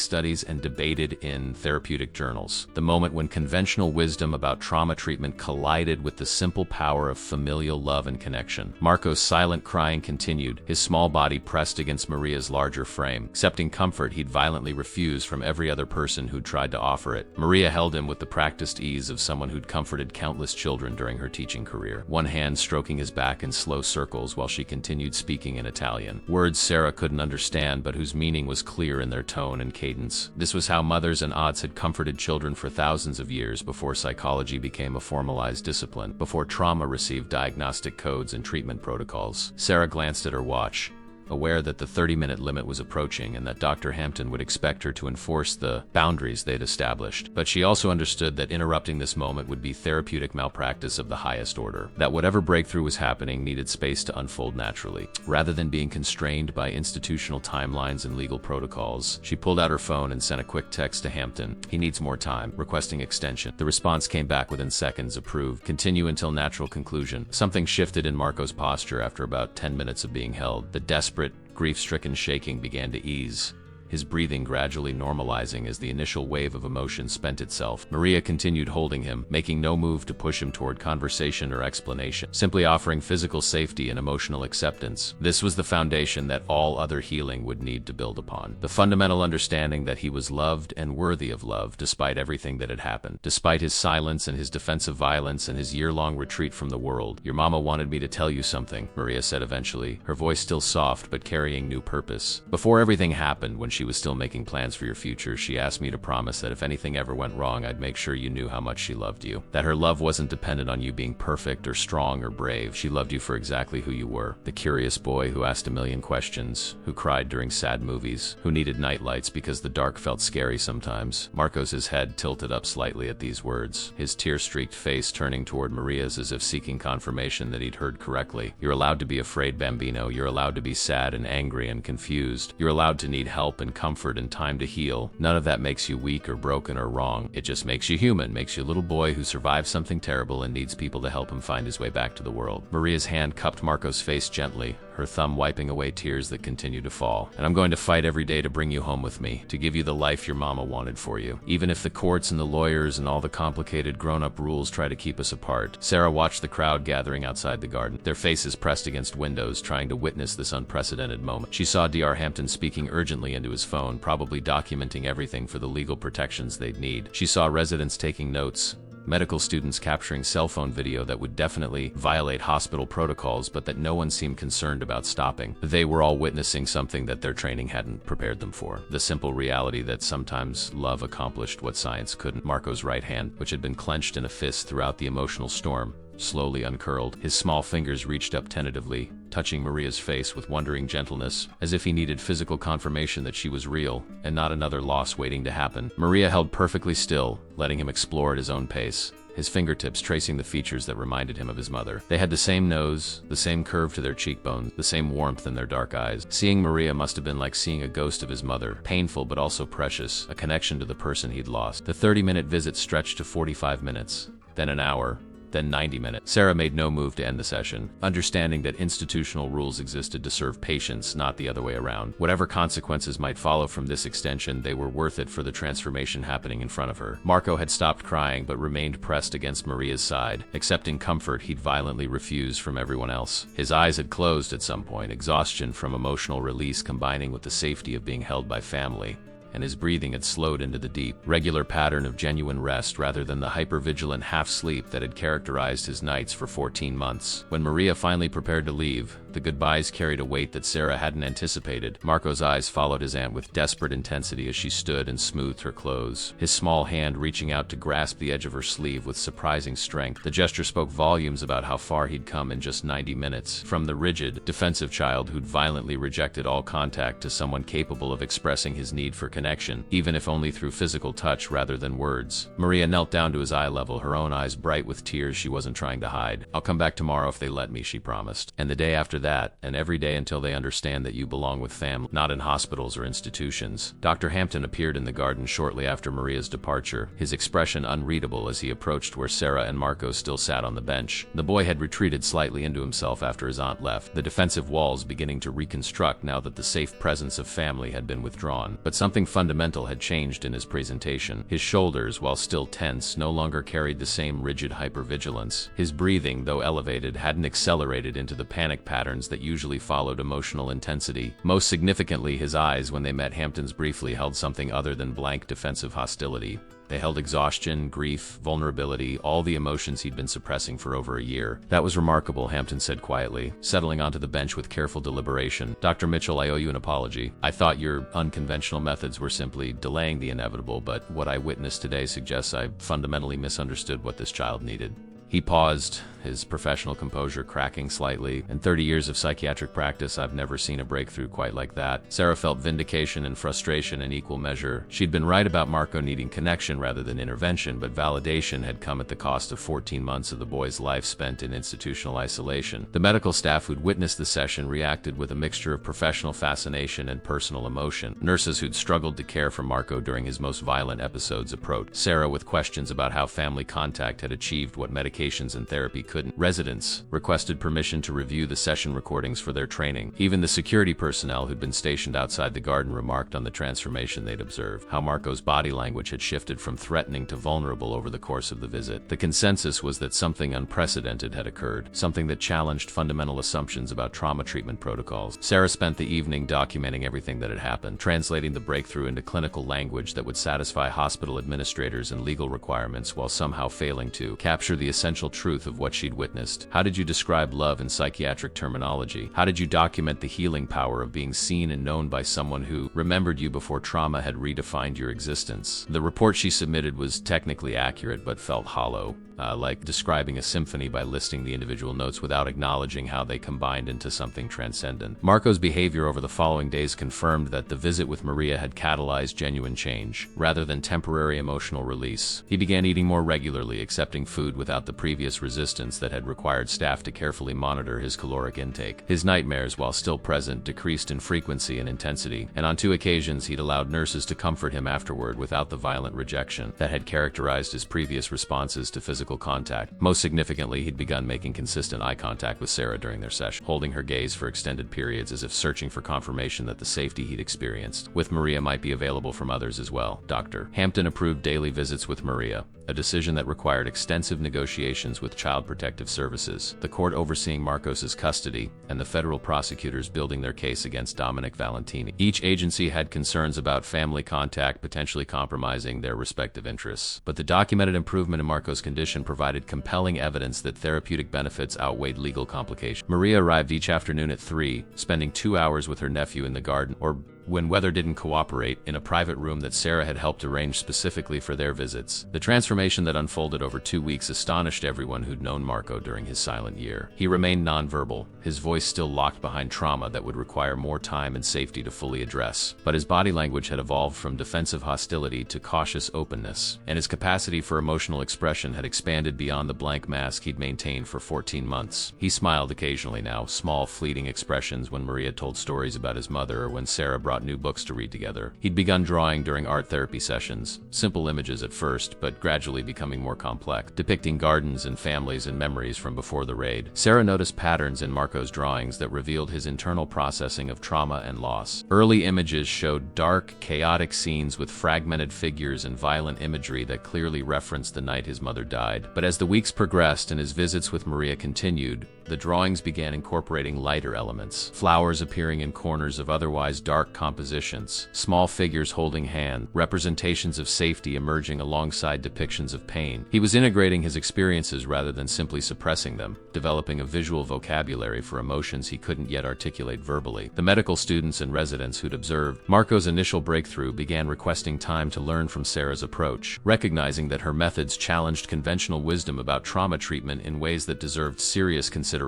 studies and debated in therapeutic journals. The moment when conventional wisdom about trauma treatment collided with the simple power of familial love and connection. Marco's silent crying continued, his small body pressed against Maria's larger frame, accepting comfort he'd violently refused from every other person who'd tried to offer it. Maria held him with the practiced ease of someone who'd comforted countless children during her teaching career, one hand stroking his back in slow circles while she continued speaking in Italian, words Sarah couldn't understand but whose meaning was clear in their tone and cadence. This was how mothers and aunts had comforted children for thousands of years before psychology became a formalized discipline, before trauma received diagnostic codes and treatment protocols. Sarah glanced at her watch, aware that the 30-minute limit was approaching and that Dr. Hampton would expect her to enforce the boundaries they'd established. But she also understood that interrupting this moment would be therapeutic malpractice of the highest order, that whatever breakthrough was happening needed space to unfold naturally. Rather than being constrained by institutional timelines and legal protocols, she pulled out her phone and sent a quick text to Hampton. "He needs more time," requesting extension. The response came back within seconds, approved. "Continue until natural conclusion." Something shifted in Marco's posture after about 10 minutes of being held. The desperate, grief-stricken shaking began to ease, his breathing gradually normalizing as the initial wave of emotion spent itself. Maria continued holding him, making no move to push him toward conversation or explanation, simply offering physical safety and emotional acceptance. This was the foundation that all other healing would need to build upon. The fundamental understanding that he was loved and worthy of love despite everything that had happened, despite his silence and his defensive violence and his year-long retreat from the world. "Your mama wanted me to tell you something," Maria said eventually, her voice still soft but carrying new purpose. "Before everything happened, when she was still making plans for your future, she asked me to promise that if anything ever went wrong, I'd make sure you knew how much she loved you. That her love wasn't dependent on you being perfect or strong or brave. She loved you for exactly who you were. The curious boy who asked a million questions, who cried during sad movies, who needed nightlights because the dark felt scary sometimes." Marco's head tilted up slightly at these words, his tear-streaked face turning toward Maria's as if seeking confirmation that he'd heard correctly. "You're allowed to be afraid, Bambino. You're allowed to be sad and angry and confused. You're allowed to need help and and comfort and time to heal. None of that makes you weak or broken or wrong. It just makes you human, makes you a little boy who survived something terrible and needs people to help him find his way back to the world. Maria's hand cupped Marco's face gently, her thumb wiping away tears that continued to fall. And I'm going to fight every day to bring you home with me, to give you the life your mama wanted for you. Even if the courts and the lawyers and all the complicated grown-up rules try to keep us apart. Sarah watched the crowd gathering outside the garden, their faces pressed against windows, trying to witness this unprecedented moment. She saw Dr. Hampton speaking urgently into his phone, probably documenting everything for the legal protections they'd need. She saw residents taking notes, medical students capturing cell phone video that would definitely violate hospital protocols, but that no one seemed concerned about stopping. They were all witnessing something that their training hadn't prepared them for. The simple reality that sometimes love accomplished what science couldn't. Marco's right hand, which had been clenched in a fist throughout the emotional storm, slowly uncurled. His small fingers reached up tentatively, touching Maria's face with wondering gentleness, as if he needed physical confirmation that she was real, and not another loss waiting to happen. Maria held perfectly still, letting him explore at his own pace, his fingertips tracing the features that reminded him of his mother. They had the same nose, the same curve to their cheekbones, the same warmth in their dark eyes. Seeing Maria must have been like seeing a ghost of his mother, painful but also precious, a connection to the person he'd lost. The 30-minute visit stretched to 45 minutes, then an hour, then 90 minutes. Sarah made no move to end the session, understanding that institutional rules existed to serve patients, not the other way around. Whatever consequences might follow from this extension, they were worth it for the transformation happening in front of her. Marco had stopped crying but remained pressed against Maria's side, accepting comfort he'd violently refused from everyone else. His eyes had closed at some point, exhaustion from emotional release combining with the safety of being held by family, and his breathing had slowed into the deep, regular pattern of genuine rest rather than the hypervigilant half-sleep that had characterized his nights for 14 months. When Maria finally prepared to leave, the goodbyes carried a weight that Sarah hadn't anticipated. Marco's eyes followed his aunt with desperate intensity as she stood and smoothed her clothes, his small hand reaching out to grasp the edge of her sleeve with surprising strength. The gesture spoke volumes about how far he'd come in just 90 minutes, from the rigid, defensive child who'd violently rejected all contact to someone capable of expressing his need for connection, even if only through physical touch rather than words. Maria knelt down to his eye level, her own eyes bright with tears she wasn't trying to hide. "I'll come back tomorrow if they let me," she promised. "And the day after that, and every day until they understand that you belong with family, not in hospitals or institutions." Dr. Hampton appeared in the garden shortly after Maria's departure, his expression unreadable as he approached where Sarah and Marco still sat on the bench. The boy had retreated slightly into himself after his aunt left, the defensive walls beginning to reconstruct now that the safe presence of family had been withdrawn. But something fundamental had changed in his presentation. His shoulders, while still tense, no longer carried the same rigid hypervigilance. His breathing, though elevated, hadn't accelerated into the panic patterns that usually followed emotional intensity. Most significantly, his eyes, when they met Hampton's briefly, held something other than blank defensive hostility. They held exhaustion, grief, vulnerability, all the emotions he'd been suppressing for over a year. "That was remarkable," Hampton said quietly, settling onto the bench with careful deliberation. "Dr. Mitchell, I owe you an apology. I thought your unconventional methods were simply delaying the inevitable, but what I witnessed today suggests I fundamentally misunderstood what this child needed." He paused, his professional composure cracking slightly. "In 30 years of psychiatric practice, I've never seen a breakthrough quite like that." Sarah felt vindication and frustration in equal measure. She'd been right about Marco needing connection rather than intervention, but validation had come at the cost of 14 months of the boy's life spent in institutional isolation. The medical staff who'd witnessed the session reacted with a mixture of professional fascination and personal emotion. Nurses who'd struggled to care for Marco during his most violent episodes approached Sarah with questions about how family contact had achieved what medications and therapy couldn't. Residents requested permission to review the session recordings for their training. Even the security personnel who'd been stationed outside the garden remarked on the transformation they'd observed, how Marco's body language had shifted from threatening to vulnerable over the course of the visit. The consensus was that something unprecedented had occurred, something that challenged fundamental assumptions about trauma treatment protocols. Sarah spent the evening documenting everything that had happened, translating the breakthrough into clinical language that would satisfy hospital administrators and legal requirements while somehow failing to capture the essential truth of what she'd witnessed. How did you describe love in psychiatric terminology? How did you document the healing power of being seen and known by someone who remembered you before trauma had redefined your existence? The report she submitted was technically accurate but felt hollow. Like describing a symphony by listing the individual notes without acknowledging how they combined into something transcendent. Marco's behavior over the following days confirmed that the visit with Maria had catalyzed genuine change, rather than temporary emotional release. He began eating more regularly, accepting food without the previous resistance that had required staff to carefully monitor his caloric intake. His nightmares, while still present, decreased in frequency and intensity, and on 2 occasions he'd allowed nurses to comfort him afterward without the violent rejection that had characterized his previous responses to physical contact. Most significantly, he'd begun making consistent eye contact with Sarah during their session, holding her gaze for extended periods as if searching for confirmation that the safety he'd experienced with Maria might be available from others as well. Dr. Hampton approved daily visits with Maria, a decision that required extensive negotiations with Child Protective Services, the court overseeing Marcos's custody, and the federal prosecutors building their case against Dominic Valentini. Each agency had concerns about family contact potentially compromising their respective interests, but the documented improvement in Marco's condition provided compelling evidence that therapeutic benefits outweighed legal complications. Maria arrived each afternoon at 3, spending 2 hours with her nephew in the garden, or when weather didn't cooperate, in a private room that Sarah had helped arrange specifically for their visits. The transformation that unfolded over 2 weeks astonished everyone who'd known Marco during his silent year. He remained nonverbal, his voice still locked behind trauma that would require more time and safety to fully address. But his body language had evolved from defensive hostility to cautious openness, and his capacity for emotional expression had expanded beyond the blank mask he'd maintained for 14 months. He smiled occasionally now, small fleeting expressions when Maria told stories about his mother or when Sarah brought new books to read together. He'd begun drawing during art therapy sessions, simple images at first, but gradually becoming more complex, depicting gardens and families and memories from before the raid. Sarah noticed patterns in Marco's drawings that revealed his internal processing of trauma and loss. Early images showed dark, chaotic scenes with fragmented figures and violent imagery that clearly referenced the night his mother died. But as the weeks progressed and his visits with Maria continued, the drawings began incorporating lighter elements, flowers appearing in corners of otherwise dark compositions, small figures holding hands, representations of safety emerging alongside depictions of pain. He was integrating his experiences rather than simply suppressing them, developing a visual vocabulary for emotions he couldn't yet articulate verbally. The medical students and residents who'd observed Marco's initial breakthrough began requesting time to learn from Sarah's approach, recognizing that her methods challenged conventional wisdom about trauma treatment in ways that deserved serious consideration.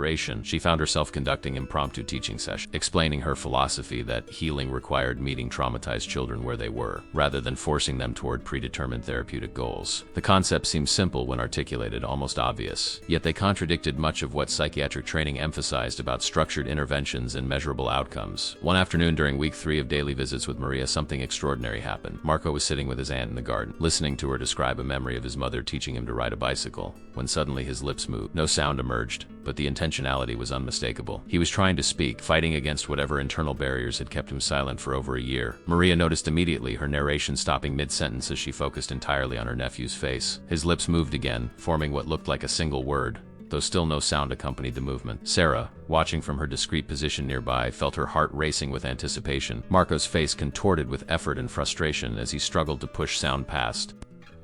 She found herself conducting impromptu teaching sessions, explaining her philosophy that healing required meeting traumatized children where they were, rather than forcing them toward predetermined therapeutic goals. The concept seemed simple when articulated, almost obvious, yet they contradicted much of what psychiatric training emphasized about structured interventions and measurable outcomes. One afternoon during week 3 of daily visits with Maria, something extraordinary happened. Marco was sitting with his aunt in the garden, listening to her describe a memory of his mother teaching him to ride a bicycle, when suddenly his lips moved. No sound emerged, but the intentionality was unmistakable. He was trying to speak, fighting against whatever internal barriers had kept him silent for over a year. Maria noticed immediately, her narration stopping mid-sentence as she focused entirely on her nephew's face. His lips moved again, forming what looked like a single word, though still no sound accompanied the movement. Sarah, watching from her discreet position nearby, felt her heart racing with anticipation. Marco's face contorted with effort and frustration as he struggled to push sound past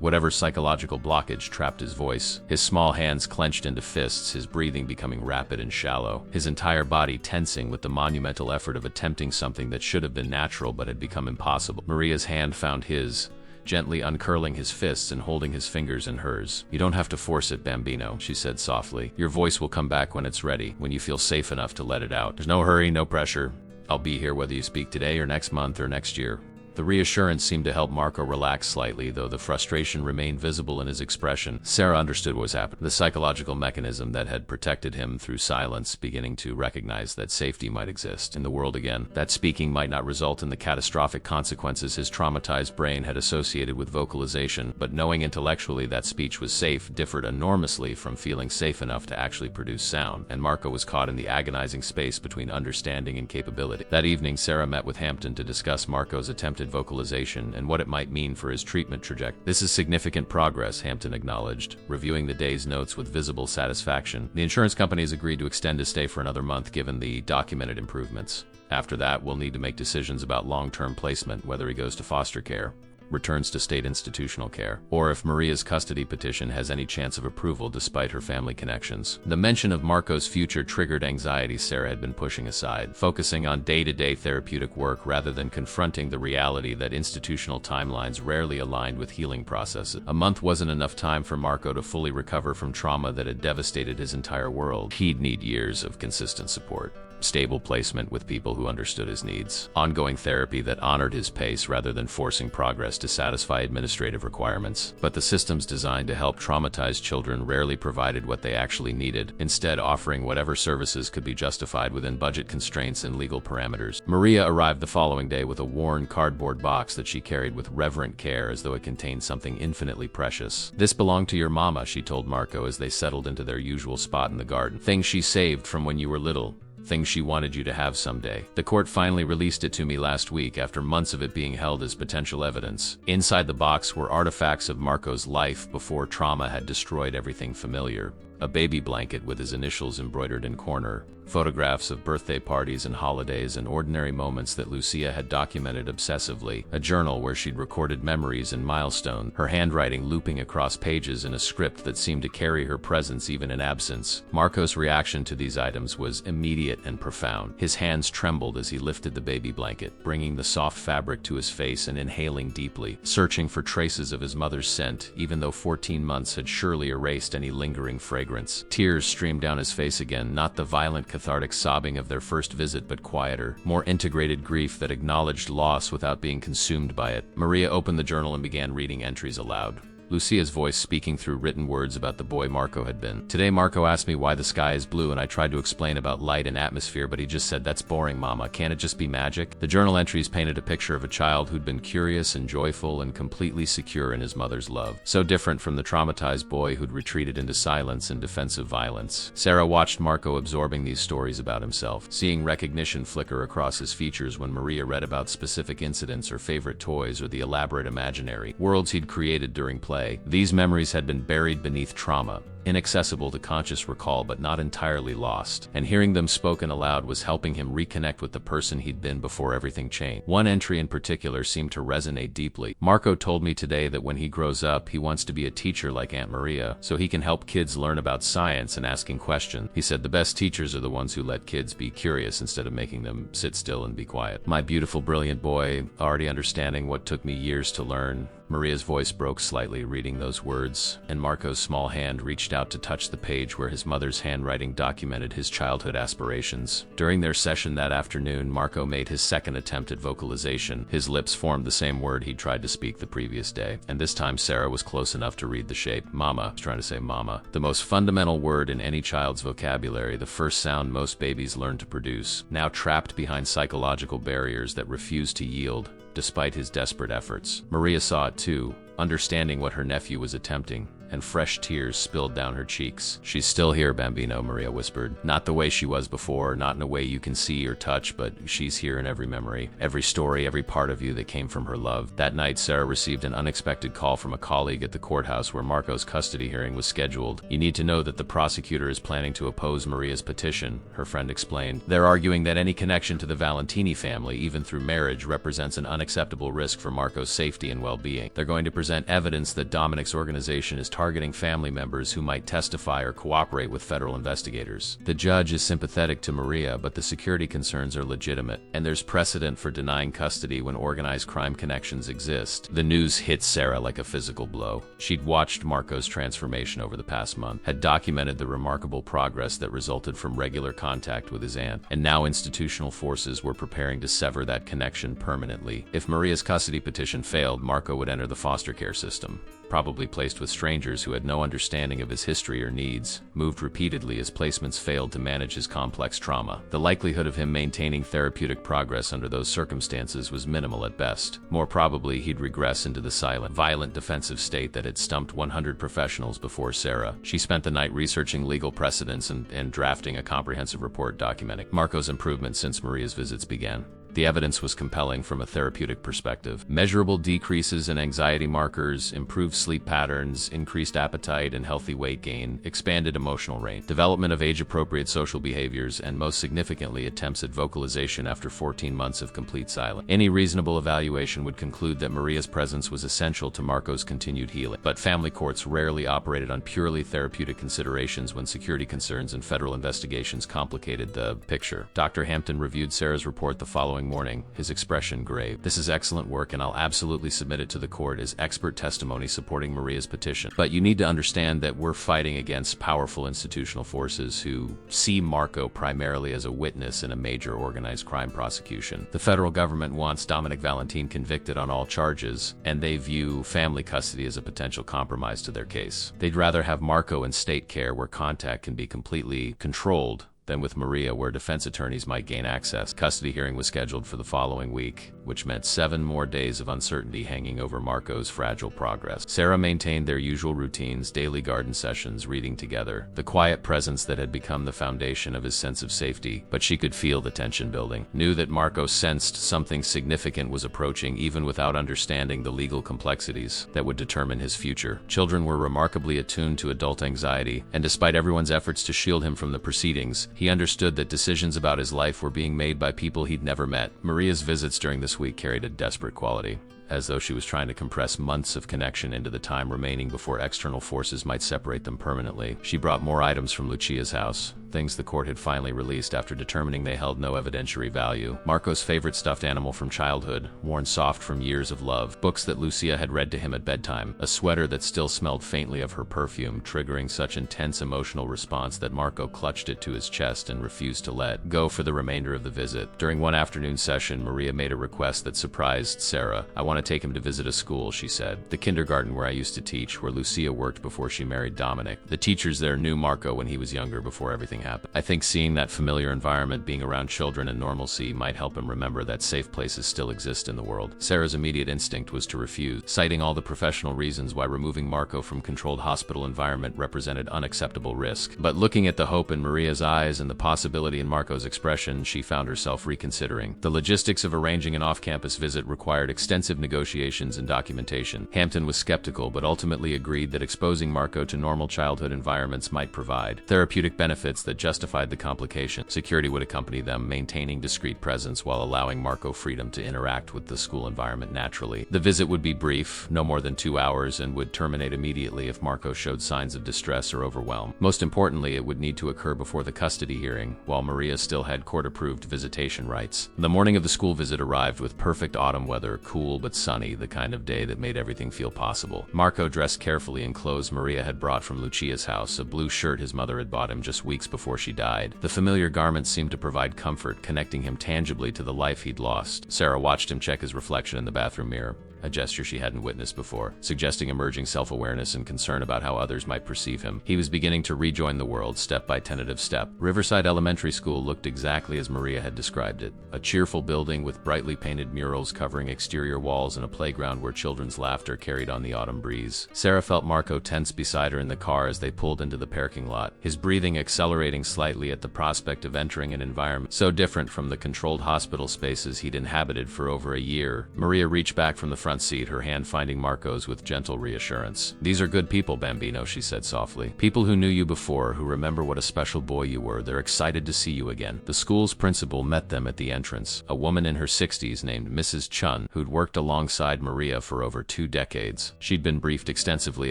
whatever psychological blockage trapped his voice. His small hands clenched into fists, his breathing becoming rapid and shallow, his entire body tensing with the monumental effort of attempting something that should have been natural but had become impossible. Maria's hand found his, gently uncurling his fists and holding his fingers in hers. "You don't have to force it, Bambino," she said softly. "Your voice will come back when it's ready, when you feel safe enough to let it out. There's no hurry, no pressure. I'll be here whether you speak today or next month or next year." The reassurance seemed to help Marco relax slightly, though the frustration remained visible in his expression. Sarah understood what was happening, the psychological mechanism that had protected him through silence beginning to recognize that safety might exist in the world again, that speaking might not result in the catastrophic consequences his traumatized brain had associated with vocalization, but knowing intellectually that speech was safe differed enormously from feeling safe enough to actually produce sound, and Marco was caught in the agonizing space between understanding and capability. That evening, Sarah met with Hampton to discuss Marco's attempted vocalization and what it might mean for his treatment trajectory. "This is significant progress," Hampton acknowledged, reviewing the day's notes with visible satisfaction. "The insurance company has agreed to extend his stay for another month given the documented improvements. After that, we'll need to make decisions about long-term placement, whether he goes to foster care, returns to state institutional care, or if Maria's custody petition has any chance of approval despite her family connections." The mention of Marco's future triggered anxiety Sarah had been pushing aside, focusing on day-to-day therapeutic work rather than confronting the reality that institutional timelines rarely aligned with healing processes. A month wasn't enough time for Marco to fully recover from trauma that had devastated his entire world. He'd need years of consistent support. stable placement with people who understood his needs, ongoing therapy that honored his pace rather than forcing progress to satisfy administrative requirements. But the systems designed to help traumatized children rarely provided what they actually needed, instead offering whatever services could be justified within budget constraints and legal parameters. Maria arrived the following day with a worn cardboard box that she carried with reverent care as though it contained something infinitely precious. "This belonged to your mama," she told Marco as they settled into their usual spot in the garden. "Things she saved from when you were little. Things she wanted you to have someday. The court finally released it to me last week after months of it being held as potential evidence." Inside the box were artifacts of Marco's life before trauma had destroyed everything familiar. A baby blanket with his initials embroidered in corner, photographs of birthday parties and holidays and ordinary moments that Lucia had documented obsessively, a journal where she'd recorded memories and milestones, her handwriting looping across pages in a script that seemed to carry her presence even in absence. Marco's reaction to these items was immediate and profound. His hands trembled as he lifted the baby blanket, bringing the soft fabric to his face and inhaling deeply, searching for traces of his mother's scent, even though 14 months had surely erased any lingering fragrance. Tears streamed down his face again, not the violent cathartic sobbing of their first visit, but quieter, more integrated grief that acknowledged loss without being consumed by it. Maria opened the journal and began reading entries aloud, Lucia's voice speaking through written words about the boy Marco had been. "Today Marco asked me why the sky is blue and I tried to explain about light and atmosphere, but he just said, 'That's boring, Mama. Can't it just be magic?'" The journal entries painted a picture of a child who'd been curious and joyful and completely secure in his mother's love. So different from the traumatized boy who'd retreated into silence and defensive violence. Sarah watched Marco absorbing these stories about himself, seeing recognition flicker across his features when Maria read about specific incidents or favorite toys or the elaborate imaginary worlds he'd created during play. These memories had been buried beneath trauma, inaccessible to conscious recall but not entirely lost, and hearing them spoken aloud was helping him reconnect with the person he'd been before everything changed. One entry in particular seemed to resonate deeply. "Marco told me today that when he grows up, he wants to be a teacher like Aunt Maria, so he can help kids learn about science and asking questions. He said the best teachers are the ones who let kids be curious instead of making them sit still and be quiet. My beautiful, brilliant boy, already understanding what took me years to learn." Maria's voice broke slightly, reading those words, and Marco's small hand reached out to touch the page where his mother's handwriting documented his childhood aspirations. During their session that afternoon, Marco made his second attempt at vocalization. His lips formed the same word he'd tried to speak the previous day, and this time Sarah was close enough to read the shape. "Mama." I was trying to say mama. The most fundamental word in any child's vocabulary, the first sound most babies learn to produce, now trapped behind psychological barriers that refused to yield, despite his desperate efforts. Maria saw it too, understanding what her nephew was attempting, and fresh tears spilled down her cheeks. "She's still here, Bambino," Maria whispered. "Not the way she was before, not in a way you can see or touch, but she's here in every memory, every story, every part of you that came from her love." That night, Sarah received an unexpected call from a colleague at the courthouse where Marco's custody hearing was scheduled. "You need to know that the prosecutor is planning to oppose Maria's petition," her friend explained. "They're arguing that any connection to the Valentini family, even through marriage, represents an unacceptable risk for Marco's safety and well-being. They're going to present evidence that Dominic's organization is targeting family members who might testify or cooperate with federal investigators. The judge is sympathetic to Maria, but the security concerns are legitimate, and there's precedent for denying custody when organized crime connections exist." The news hit Sarah like a physical blow. She'd watched Marco's transformation over the past month, had documented the remarkable progress that resulted from regular contact with his aunt, and now institutional forces were preparing to sever that connection permanently. If Maria's custody petition failed, Marco would enter the foster care system, probably placed with strangers who had no understanding of his history or needs, moved repeatedly as placements failed to manage his complex trauma. The likelihood of him maintaining therapeutic progress under those circumstances was minimal at best. More probably, he'd regress into the silent, violent defensive state that had stumped 100 professionals before Sarah. She spent the night researching legal precedents and drafting a comprehensive report documenting Marco's improvements since Maria's visits began. The evidence was compelling from a therapeutic perspective. Measurable decreases in anxiety markers, improved sleep patterns, increased appetite and healthy weight gain, expanded emotional range, development of age-appropriate social behaviors, and most significantly, attempts at vocalization after 14 months of complete silence. Any reasonable evaluation would conclude that Maria's presence was essential to Marco's continued healing. But family courts rarely operated on purely therapeutic considerations when security concerns and federal investigations complicated the picture. Dr. Hampton reviewed Sarah's report the following following morning, his expression grave. "This is excellent work and I'll absolutely submit it to the court as expert testimony supporting Maria's petition. But you need to understand that we're fighting against powerful institutional forces who see Marco primarily as a witness in a major organized crime prosecution. The federal government wants Dominic Valentin convicted on all charges, and they view family custody as a potential compromise to their case. They'd rather have Marco in state care where contact can be completely controlled than with Maria where defense attorneys might gain access." Custody hearing was scheduled for the following week, which meant 7 more days of uncertainty hanging over Marco's fragile progress. Sarah maintained their usual routines, daily garden sessions, reading together, the quiet presence that had become the foundation of his sense of safety, but she could feel the tension building, knew that Marco sensed something significant was approaching even without understanding the legal complexities that would determine his future. Children were remarkably attuned to adult anxiety, and despite everyone's efforts to shield him from the proceedings, he understood that decisions about his life were being made by people he'd never met. Maria's visits during this week carried a desperate quality, as though she was trying to compress months of connection into the time remaining before external forces might separate them permanently. She brought more items from Lucia's house, things the court had finally released after determining they held no evidentiary value. Marco's favorite stuffed animal from childhood, worn soft from years of love, books that Lucia had read to him at bedtime, a sweater that still smelled faintly of her perfume, triggering such intense emotional response that Marco clutched it to his chest and refused to let go for the remainder of the visit. During one afternoon session, Maria made a request that surprised Sarah. "I want to take him to visit a school," she said. "The kindergarten where I used to teach, where Lucia worked before she married Dominic. The teachers there knew Marco when he was younger, before everything happened. I think seeing that familiar environment, being around children and normalcy, might help him remember that safe places still exist in the world." Sarah's immediate instinct was to refuse, citing all the professional reasons why removing Marco from controlled hospital environment represented unacceptable risk. But looking at the hope in Maria's eyes and the possibility in Marco's expression, she found herself reconsidering. The logistics of arranging an off-campus visit required extensive negotiations and documentation. Hampton was skeptical, but ultimately agreed that exposing Marco to normal childhood environments might provide therapeutic benefits that justified the complication. Security would accompany them, maintaining discreet presence while allowing Marco freedom to interact with the school environment naturally. The visit would be brief, no more than 2 hours, and would terminate immediately if Marco showed signs of distress or overwhelm. Most importantly, it would need to occur before the custody hearing, while Maria still had court-approved visitation rights. The morning of the school visit arrived with perfect autumn weather, cool but sunny, the kind of day that made everything feel possible. Marco dressed carefully in clothes Maria had brought from Lucia's house, a blue shirt his mother had bought him just weeks before she died. The familiar garments seemed to provide comfort, connecting him tangibly to the life he'd lost. Sarah watched him check his reflection in the bathroom mirror, a gesture she hadn't witnessed before, suggesting emerging self-awareness and concern about how others might perceive him. He was beginning to rejoin the world, step by tentative step. Riverside Elementary School looked exactly as Maria had described it. A cheerful building with brightly painted murals covering exterior walls and a playground where children's laughter carried on the autumn breeze. Sarah felt Marco tense beside her in the car as they pulled into the parking lot, his breathing accelerating slightly at the prospect of entering an environment so different from the controlled hospital spaces he'd inhabited for over a year. Maria reached back from the front seat, her hand finding Marco's with gentle reassurance. "These are good people, Bambino," she said softly. "People who knew you before, who remember what a special boy you were. They're excited to see you again." The school's principal met them at the entrance, a woman in her 60s named Mrs. Chun, who'd worked alongside Maria for over 2 decades. She'd been briefed extensively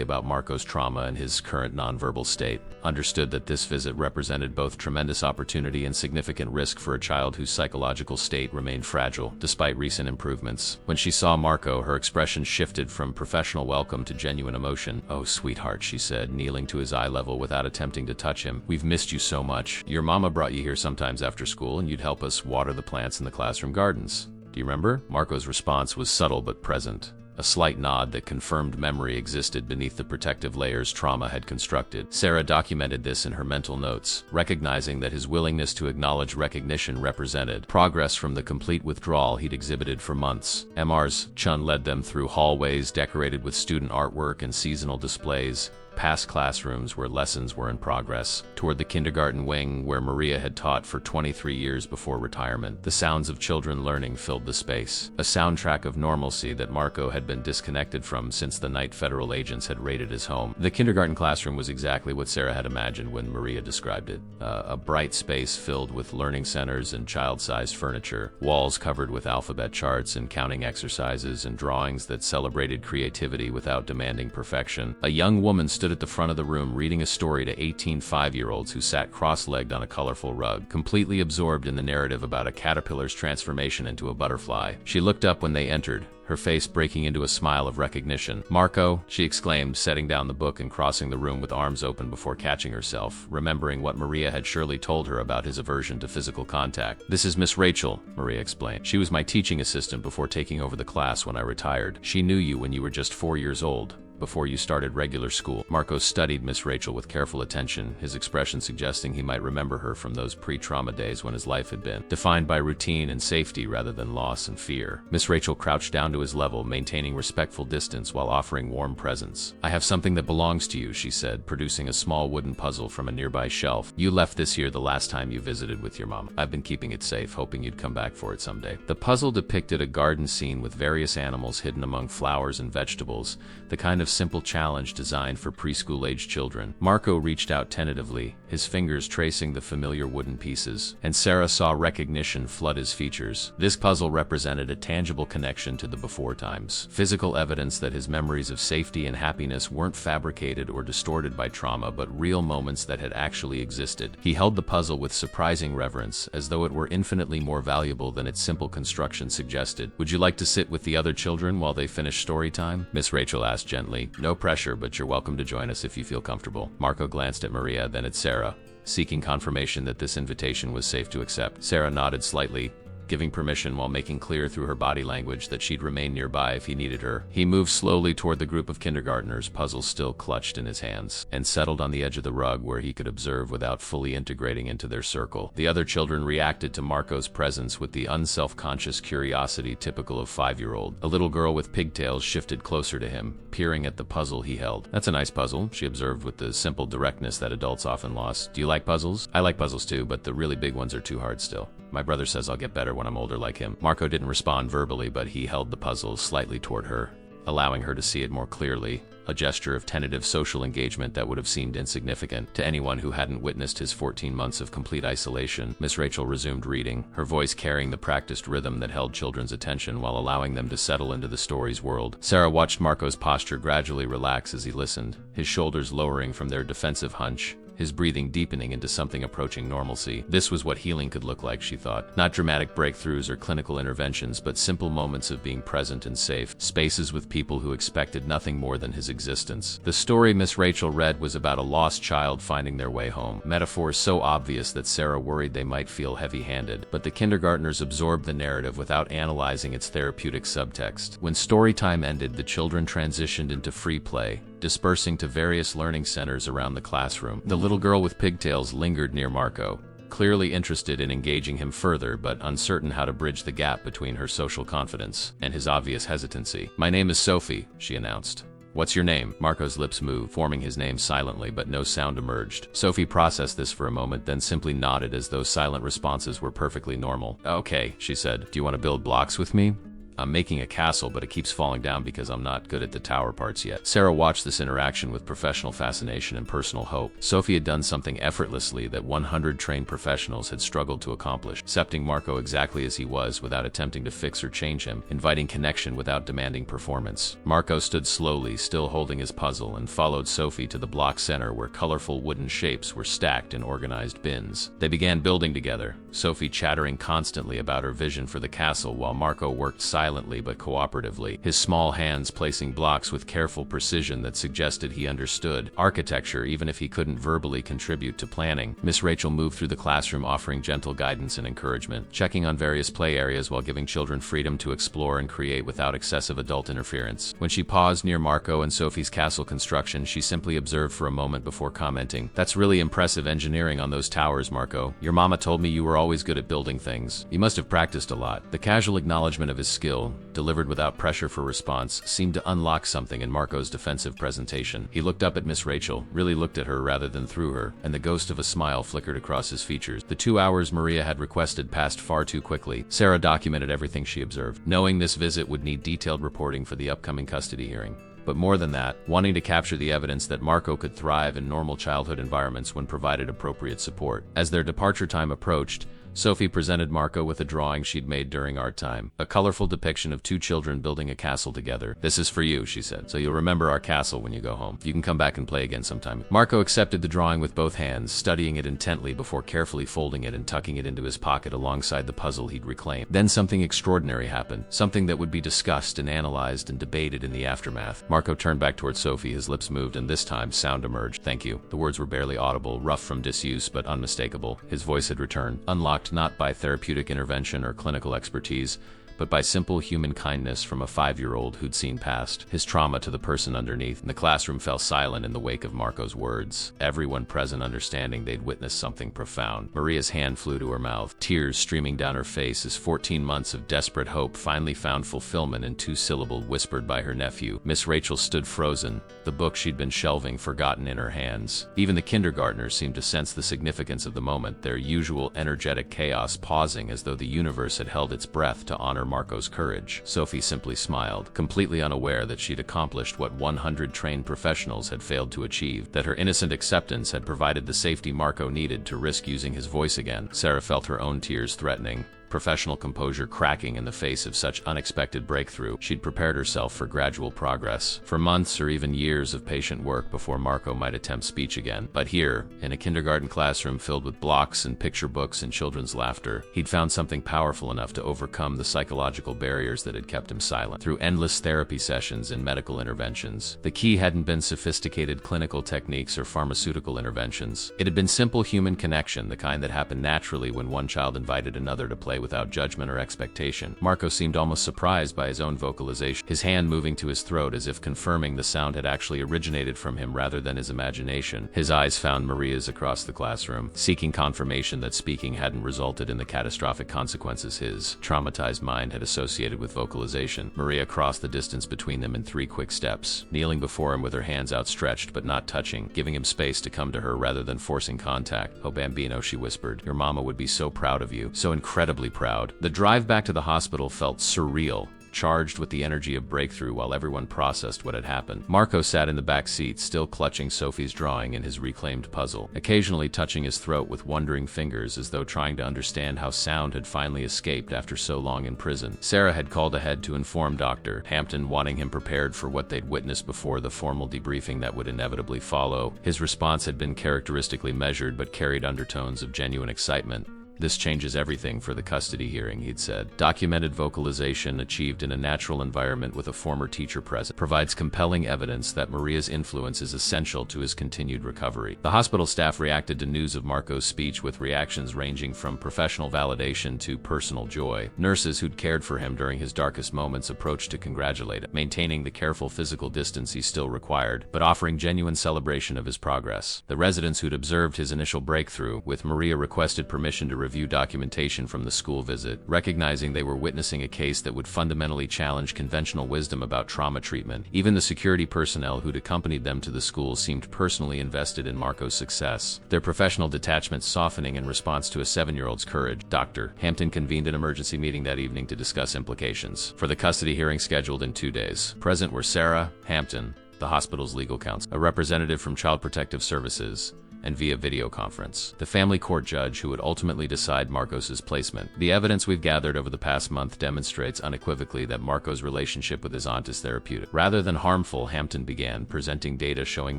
about Marco's trauma and his current nonverbal state, understood that this visit represented both tremendous opportunity and significant risk for a child whose psychological state remained fragile, despite recent improvements. When she saw Marco, her expression shifted from professional welcome to genuine emotion. "Oh, sweetheart," she said, kneeling to his eye level without attempting to touch him. "We've missed you so much. Your mama brought you here sometimes after school, and you'd help us water the plants in the classroom gardens. Do you remember?" Marco's response was subtle but present, a slight nod that confirmed memory existed beneath the protective layers trauma had constructed. Sarah documented this in her mental notes, recognizing that his willingness to acknowledge recognition represented progress from the complete withdrawal he'd exhibited for months. Mrs. Chun led them through hallways decorated with student artwork and seasonal displays, past classrooms where lessons were in progress, toward the kindergarten wing where Maria had taught for 23 years before retirement. The sounds of children learning filled the space, a soundtrack of normalcy that Marco had been disconnected from since the night federal agents had raided his home. The kindergarten classroom was exactly what Sarah had imagined when Maria described it. A bright space filled with learning centers and child-sized furniture, walls covered with alphabet charts and counting exercises and drawings that celebrated creativity without demanding perfection. A young woman stood stood at the front of the room reading a story to 18 5-year-olds who sat cross-legged on a colorful rug, completely absorbed in the narrative about a caterpillar's transformation into a butterfly. She looked up when they entered, her face breaking into a smile of recognition. "Marco," she exclaimed, setting down the book and crossing the room with arms open before catching herself, remembering what Maria had surely told her about his aversion to physical contact. "This is Miss Rachel," Maria explained. "She was my teaching assistant before taking over the class when I retired. She knew you when you were just 4 years old, before you started regular school." Marco studied Miss Rachel with careful attention, his expression suggesting he might remember her from those pre-trauma days when his life had been defined by routine and safety rather than loss and fear. Miss Rachel crouched down to his level, maintaining respectful distance while offering warm presence. "I have something that belongs to you," she said, producing a small wooden puzzle from a nearby shelf. "You left this here the last time you visited with your mom. I've been keeping it safe, hoping you'd come back for it someday." The puzzle depicted a garden scene with various animals hidden among flowers and vegetables, the kind of simple challenge designed for preschool-aged children. Marco reached out tentatively, his fingers tracing the familiar wooden pieces, and Sarah saw recognition flood his features. This puzzle represented a tangible connection to the before times, physical evidence that his memories of safety and happiness weren't fabricated or distorted by trauma, but real moments that had actually existed. He held the puzzle with surprising reverence, as though it were infinitely more valuable than its simple construction suggested. "Would you like to sit with the other children while they finish story time?" Miss Rachel asked gently. "No pressure, but you're welcome to join us if you feel comfortable." Marco glanced at Maria, then at Sarah, seeking confirmation that this invitation was safe to accept. Sarah nodded slightly, giving permission while making clear through her body language that she'd remain nearby if he needed her. He moved slowly toward the group of kindergartners, puzzles still clutched in his hands, and settled on the edge of the rug where he could observe without fully integrating into their circle. The other children reacted to Marco's presence with the unself-conscious curiosity typical of 5-year-old. A little girl with pigtails shifted closer to him, peering at the puzzle he held. "That's a nice puzzle," she observed with the simple directness that adults often lost. "Do you like puzzles?" "I like puzzles too, but the really big ones are too hard still. My brother says I'll get better when I'm older like him." Marco didn't respond verbally, but he held the puzzle slightly toward her, allowing her to see it more clearly, a gesture of tentative social engagement that would have seemed insignificant to anyone who hadn't witnessed his 14 months of complete isolation. Miss Rachel resumed reading, her voice carrying the practiced rhythm that held children's attention while allowing them to settle into the story's world. Sarah watched Marco's posture gradually relax as he listened, his shoulders lowering from their defensive hunch, his breathing deepening into something approaching normalcy. This was what healing could look like, she thought. Not dramatic breakthroughs or clinical interventions, but simple moments of being present and safe, spaces with people who expected nothing more than his existence. The story Miss Rachel read was about a lost child finding their way home. Metaphors so obvious that Sarah worried they might feel heavy-handed, but the kindergartners absorbed the narrative without analyzing its therapeutic subtext. When story time ended, the children transitioned into free play, dispersing to various learning centers around the classroom. The little girl with pigtails lingered near Marco, clearly interested in engaging him further, but uncertain how to bridge the gap between her social confidence and his obvious hesitancy. "My name is Sophie," she announced. "What's your name?" Marco's lips moved, forming his name silently, but no sound emerged. Sophie processed this for a moment, then simply nodded as though silent responses were perfectly normal. "Okay," she said. "Do you want to build blocks with me? I'm making a castle, but it keeps falling down because I'm not good at the tower parts yet." Sarah watched this interaction with professional fascination and personal hope. Sophie had done something effortlessly that 100 trained professionals had struggled to accomplish, accepting Marco exactly as he was without attempting to fix or change him, inviting connection without demanding performance. Marco stood slowly, still holding his puzzle, and followed Sophie to the block center where colorful wooden shapes were stacked in organized bins. They began building together, Sophie chattering constantly about her vision for the castle while Marco worked silently but cooperatively, his small hands placing blocks with careful precision that suggested he understood architecture even if he couldn't verbally contribute to planning. Miss Rachel moved through the classroom offering gentle guidance and encouragement, checking on various play areas while giving children freedom to explore and create without excessive adult interference. When she paused near Marco and Sophie's castle construction, she simply observed for a moment before commenting, "That's really impressive engineering on those towers, Marco. Your mama told me you were always good at building things. You must have practiced a lot." The casual acknowledgement of his skill, delivered without pressure for response, seemed to unlock something in Marco's defensive presentation. He looked up at Miss Rachel, really looked at her rather than through her, and the ghost of a smile flickered across his features. The 2 hours Maria had requested passed far too quickly. Sarah documented everything she observed, knowing this visit would need detailed reporting for the upcoming custody hearing. But more than that, wanting to capture the evidence that Marco could thrive in normal childhood environments when provided appropriate support. As their departure time approached, Sophie presented Marco with a drawing she'd made during art time, a colorful depiction of two children building a castle together. "This is for you," she said, "so you'll remember our castle when you go home. You can come back and play again sometime." Marco accepted the drawing with both hands, studying it intently before carefully folding it and tucking it into his pocket alongside the puzzle he'd reclaimed. Then something extraordinary happened, something that would be discussed and analyzed and debated in the aftermath. Marco turned back towards Sophie, his lips moved, and this time sound emerged. "Thank you." The words were barely audible, rough from disuse, but unmistakable. His voice had returned, unlocked not by therapeutic intervention or clinical expertise, but by simple human kindness from a 5-year-old who'd seen past his trauma to the person underneath. The classroom fell silent in the wake of Marco's words, everyone present understanding they'd witnessed something profound. Maria's hand flew to her mouth, tears streaming down her face as 14 months of desperate hope finally found fulfillment in 2-syllable whispered by her nephew. Miss Rachel stood frozen, the book she'd been shelving forgotten in her hands. Even the kindergartners seemed to sense the significance of the moment, their usual energetic chaos pausing as though the universe had held its breath to honor Marco's courage. Sophie simply smiled, completely unaware that she'd accomplished what 100 trained professionals had failed to achieve, that her innocent acceptance had provided the safety Marco needed to risk using his voice again. Sarah felt her own tears threatening, professional composure cracking in the face of such unexpected breakthrough. She'd prepared herself for gradual progress, for months or even years of patient work before Marco might attempt speech again. But here, in a kindergarten classroom filled with blocks and picture books and children's laughter, he'd found something powerful enough to overcome the psychological barriers that had kept him silent. Through endless therapy sessions and medical interventions, the key hadn't been sophisticated clinical techniques or pharmaceutical interventions. It had been simple human connection, the kind that happened naturally when one child invited another to play without judgment or expectation. Marco seemed almost surprised by his own vocalization, his hand moving to his throat as if confirming the sound had actually originated from him rather than his imagination. His eyes found Maria's across the classroom, seeking confirmation that speaking hadn't resulted in the catastrophic consequences his traumatized mind had associated with vocalization. Maria crossed the distance between them in 3 quick steps, kneeling before him with her hands outstretched but not touching, giving him space to come to her rather than forcing contact. "Oh, Bambino," she whispered, "your mama would be so proud of you, so incredibly proud." The drive back to the hospital felt surreal, charged with the energy of breakthrough while everyone processed what had happened. Marco sat in the back seat, still clutching Sophie's drawing and his reclaimed puzzle, occasionally touching his throat with wondering fingers as though trying to understand how sound had finally escaped after so long in prison. Sarah had called ahead to inform Dr. Hampton, wanting him prepared for what they'd witnessed before the formal debriefing that would inevitably follow. His response had been characteristically measured but carried undertones of genuine excitement. "This changes everything for the custody hearing," he'd said. "Documented vocalization achieved in a natural environment with a former teacher present provides compelling evidence that Maria's influence is essential to his continued recovery." The hospital staff reacted to news of Marco's speech with reactions ranging from professional validation to personal joy. Nurses who'd cared for him during his darkest moments approached to congratulate him, maintaining the careful physical distance he still required, but offering genuine celebration of his progress. The residents who'd observed his initial breakthrough, with Maria requested permission to review documentation from the school visit, recognizing they were witnessing a case that would fundamentally challenge conventional wisdom about trauma treatment. Even the security personnel who'd accompanied them to the school seemed personally invested in Marco's success, their professional detachment softening in response to a 7-year-old's courage. Dr. Hampton convened an emergency meeting that evening to discuss implications for the custody hearing scheduled in 2 days. Present were Sarah Hampton, the hospital's legal counsel, a representative from Child Protective Services, and via video conference, the family court judge who would ultimately decide Marcos' placement. "The evidence we've gathered over the past month demonstrates unequivocally that Marco's relationship with his aunt is therapeutic, rather than harmful," Hampton began, presenting data showing